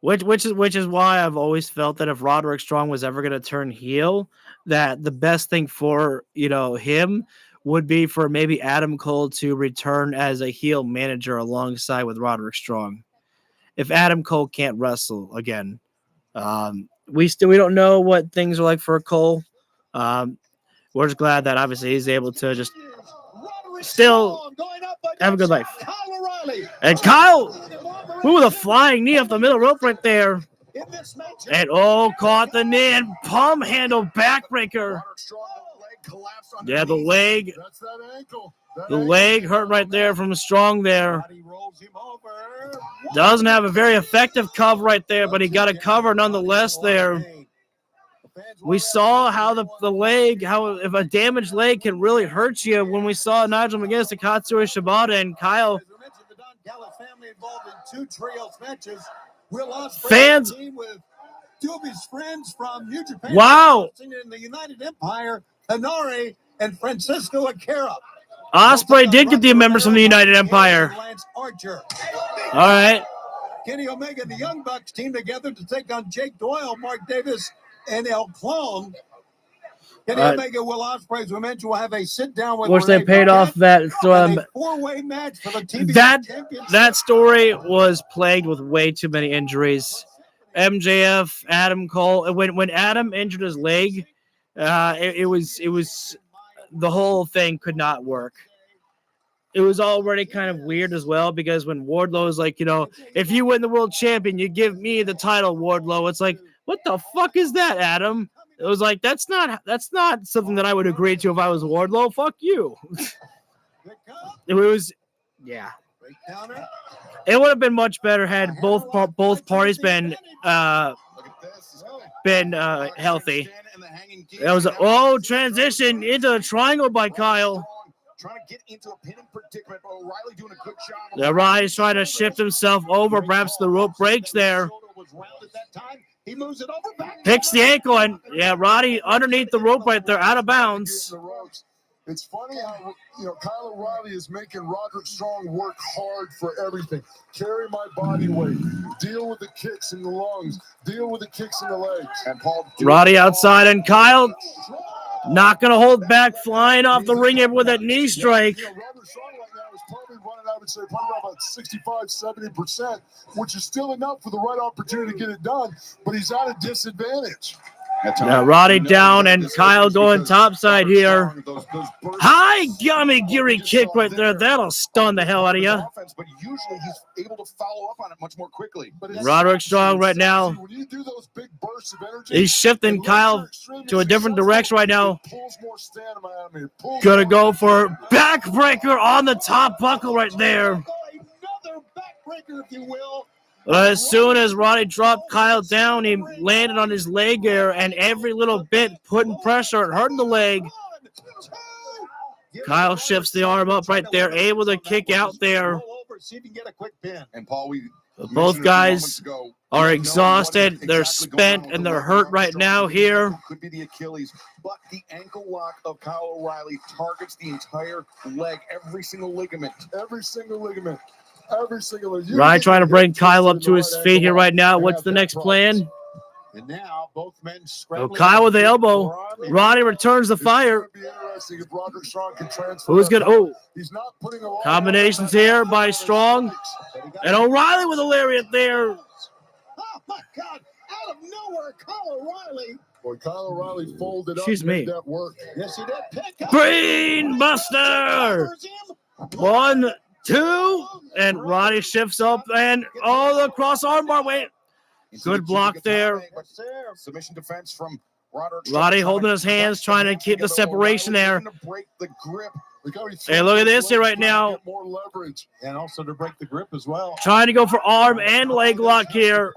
Which is why I've always felt that if Roderick Strong was ever going to turn heel, that the best thing for him would be for maybe Adam Cole to return as a heel manager alongside with Roderick Strong. If Adam Cole can't wrestle again, we don't know what things are like for Cole. We're just glad that obviously he's able to just still have a good life. And Kyle, with a flying knee off the middle rope right there. And caught the knee and palm handle backbreaker. Yeah, the leg. The leg hurt right there from Strong there. Doesn't have a very effective cover right there, but he got a cover nonetheless there. We saw how the leg, how if a damaged leg can really hurt you when we saw Nigel McGuinness and Katsuyori Shibata and Kyle. Fans. Two of his friends from New Japan. Wow. In the United Empire, Hanare and Francisco Akira. Ospreay did get the members from the United Empire. Lance Archer. All right. Kenny Omega and the Young Bucks team together to take on Jake Doyle, Mark Davis, and El Clone. Kenny Omega, Will Ospreay, we mentioned, will have a sit-down with Which they paid off that. a four-way match for the TV Championship. That story was plagued with way too many injuries. MJF, Adam Cole. When Adam injured his leg, it was the whole thing could not work. It was already kind of weird as well because when Wardlow is like, if you win the world champion, you give me the title, Wardlow. It's like, what the fuck is that, Adam? It was like that's not something that I would agree to if I was Wardlow. Fuck you. It was, yeah. It would have been much better had both parties been healthy. It was transition into a triangle by Kyle. Trying to get into a pinning predicament, but O'Reilly doing a good job. O'Reilly's trying to shift himself over. Perhaps the rope breaks there. He moves it over back. Picks the ankle, and Roddy underneath the rope right there, out of bounds. It's funny how Kyle O'Reilly is making Roderick Strong work hard for everything. Carry my body weight. Deal with the kicks in the lungs. Deal with the kicks in the legs. And Paul Roddy outside, and Kyle not going to hold back, flying off the ring with that knee strike. Roderick Strong right now is probably running, I would say, probably about 65-70%, which is still enough for the right opportunity to get it done, but he's at a disadvantage. Roddy down and Kyle going topside here. High Gamigiri kick right there. That'll stun the hell out of you. But usually he's able to follow up on it much more quickly. Roderick Strong right now. He's shifting Kyle to a different direction right now. Gonna go for backbreaker on the top buckle right there. Another backbreaker, if you will. As soon as Roddy dropped Kyle down, he landed on his leg there, and every little bit putting pressure and hurting the leg. Kyle shifts the arm up right there, able to kick out there. And Paul, both guys are exhausted, they're spent, and they're hurt right now here. Could be the Achilles, but the ankle lock of Kyle O'Reilly targets the entire leg, every single ligament. Every single ligament. Every single. Roddy trying to bring Kyle up to his feet here right now. What's the next plan? And now both men Kyle with the elbow. Roddy returns the fire. Who's good? Combinations here by Strong. And O'Reilly with a lariat there. Oh my God! Out of nowhere, Kyle O'Reilly. Boy, Kyle O'Reilly folded Excuse up me. and made that work. Yes, he did. Pick up. Brain Buster. 1, 2, and Roddy shifts up and the cross armbar. Wait, good block there. Submission defense from Roderick. Roddy holding his hands, trying to keep the separation there. Hey, look at this here right now. More leverage. And also to break the grip as well. Trying to go for arm and leg lock here.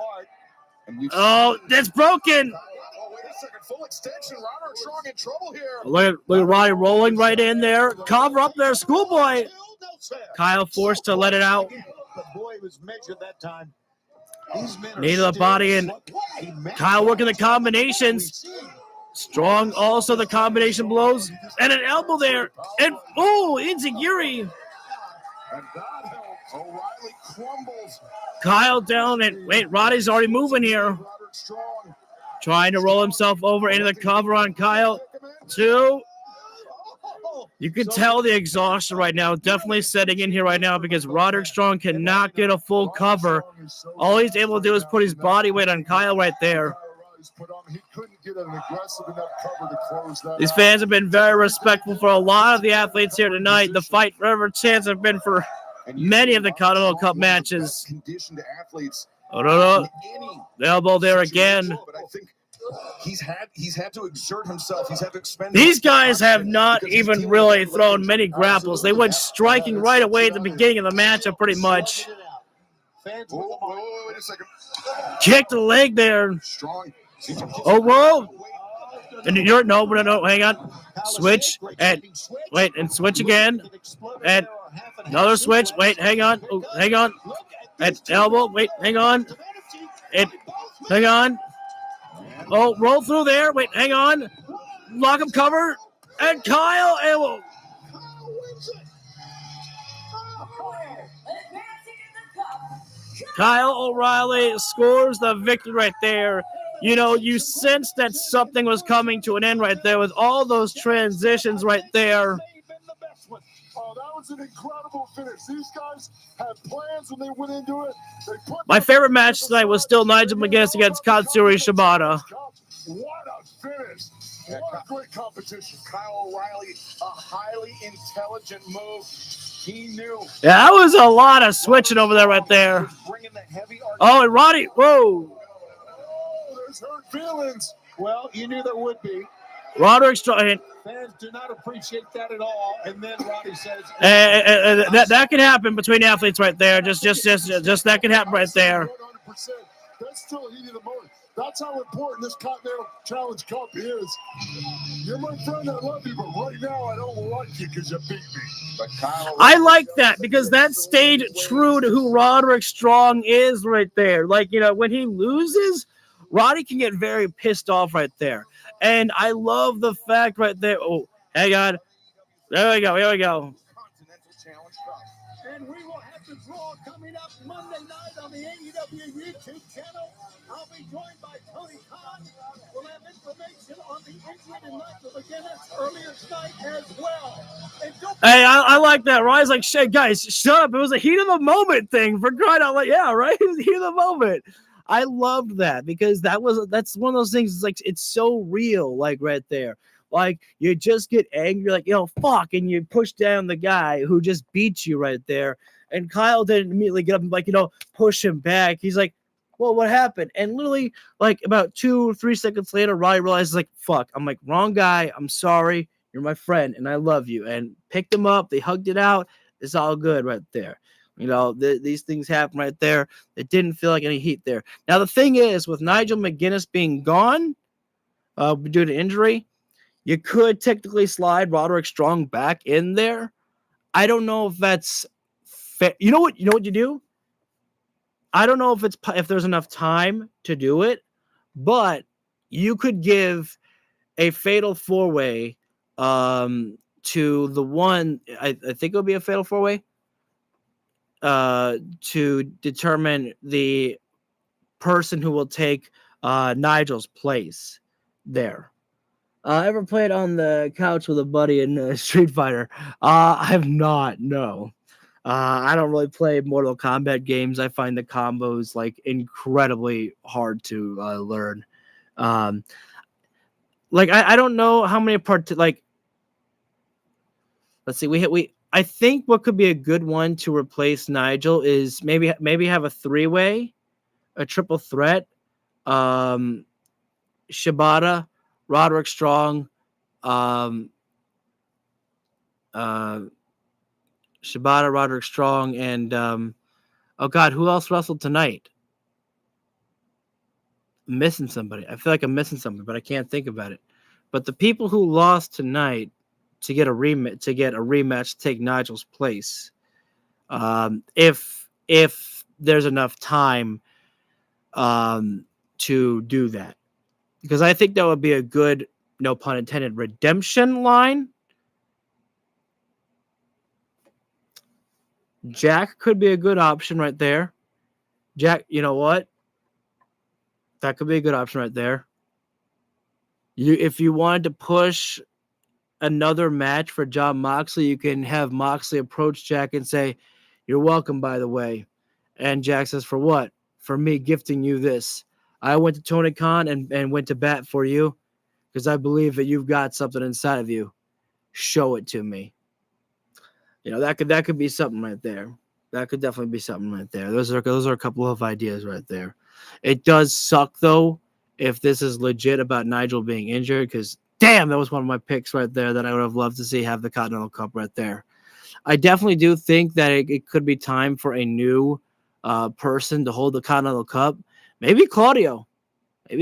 Oh, that's broken. Full extension. Roderick Strong in trouble here. Look at Roddy rolling right in there. Cover up there, schoolboy. Kyle forced to let it out. The boy was measured that time. Knee to the body, and Kyle working the combinations. Strong also the combination blows. And an elbow there. And, Enziguri. O'Reilly crumbles. Kyle down, and wait, Roddy's already moving here. Trying to roll himself over into the cover on Kyle. 2. You can tell the exhaustion right now, definitely setting in here right now because Roderick Strong cannot get a full cover. All he's able to do is put his body weight on Kyle right there. These fans have been very respectful for a lot of the athletes here tonight. The fight forever chance have been for many of the Continental Cup matches. Oh, no. The elbow there again. He's had to exert himself. He's had to expend. These guys have not even really thrown many grapples. They went striking right away at the beginning of the matchup, pretty much. Wait a second. Kick the leg there. Oh, whoa. And you're no, hang on. Switch and wait, and switch again. And another switch. Wait, hang on. Oh, hang on. And elbow. Wait, hang on. And hang on. Oh, roll through there. Wait, hang on. Lock him cover. And Kyle. And Kyle O'Reilly scores the victory right there. You know, you sensed that something was coming to an end right there with all those transitions right there. Oh, that was an incredible finish. These guys had plans when they went into it. My favorite match tonight was still Nigel McGuinness against Katsuyori Shibata. What a finish. What a great competition. Kyle O'Reilly, a highly intelligent move. He knew. Yeah, that was a lot of switching over there right there. Oh, and Roddy, whoa. Oh, there's hurt feelings. Well, you knew there would be. Roderick Strong. Fans do not appreciate that at all. And then Roddy says, that can happen between athletes right there. Just that can happen right there. 100%. That's still a heat of the moment. That's how important this Continental Challenge Cup is. You're my friend, I love you, but right now I don't like you because you beat me. But I like that because that stayed true to who Roderick Strong is right there. Like, you know, when he loses, Roddy can get very pissed off right there. And I love the fact right there. Oh, hang on. There we go. Here we go. and we will have the draw coming up Monday night on the AEW YouTube channel. I'll be joined by Tony Khan. We'll have information on the injury to Nigel McGuinness earlier tonight as well. Hey, I like that. Ryan's like, shit, guys, shut up. It was a heat of the moment thing for crying out loud. Yeah, right? It was a heat of the moment. I loved that because that's one of those things. It's like, it's so real, like right there. Like, you just get angry, like, fuck, and you push down the guy who just beat you right there. And Kyle didn't immediately get up and, like, push him back. He's like, well, what happened? And literally, like, about 2 or 3 seconds later, Roddy realizes, like, fuck. I'm like, wrong guy. I'm sorry. You're my friend, and I love you. And picked him up. They hugged it out. It's all good right there. These things happen right there. It didn't feel like any heat there. Now, the thing is, with Nigel McGuinness being gone due to injury, you could technically slide Roderick Strong back in there. I don't know if that's fair. You know what you do? I don't know if there's enough time to do it, but you could give a fatal 4-way to the one. I think it'll be a fatal 4-way to determine the person who will take Nigel's place there. Ever played on the couch with a buddy in Street Fighter? I have not, no. I don't really play Mortal Kombat games. I find the combos like incredibly hard to learn. I don't know how many let's see. I think what could be a good one to replace Nigel is maybe have a 3-way, a triple threat. Shibata, Roderick Strong, Shibata, Roderick Strong, and oh god, who else wrestled tonight? I'm missing somebody. I feel like I'm missing somebody, but I can't think about it. But the people who lost tonight to get a rematch, to take Nigel's place, if there's enough time to do that. Because I think that would be a good, no pun intended, redemption line. Jack could be a good option right there. Jack, you know what? That could be a good option right there. If you wanted to push another match for Jon Moxley, you can have Moxley approach Jack and say, "You're welcome, by the way." And Jack says, "For what?" "For me gifting you this. I went to Tony Khan and went to bat for you because I believe that you've got something inside of you. Show it to me." That could be something right there. That could definitely be something right there. Those are a couple of ideas right there. It does suck though if this is legit about Nigel being injured, because damn, that was one of my picks right there that I would have loved to see have the Continental Cup right there. I definitely do think that it could be time for a new person to hold the Continental Cup. Maybe Claudio. To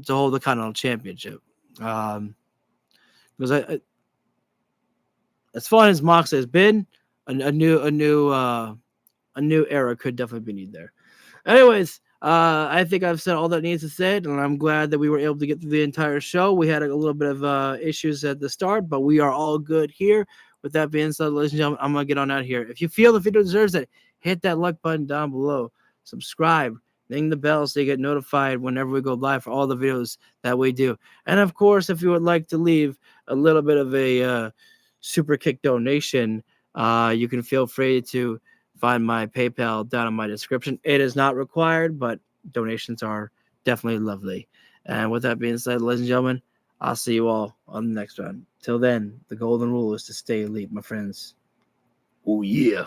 hold the Continental Championship. Because as fun as Mox has been, a new era could definitely be needed there. Anyways, I think I've said all that needs to say, and I'm glad that we were able to get through the entire show. We had a little bit of issues at the start, but we are all good here. With that being said, ladies and gentlemen, I'm gonna get on out of here. If you feel the video deserves it, hit that like button down below. Subscribe, ding the bell so you get notified whenever we go live for all the videos that we do. And of course, if you would like to leave a little bit of a super kick donation, you can feel free to find my PayPal down in my description. It is not required, but donations are definitely lovely. And with that being said, ladies and gentlemen, I'll see you all on the next one. Till then, the golden rule is to stay elite, my friends. Oh, yeah.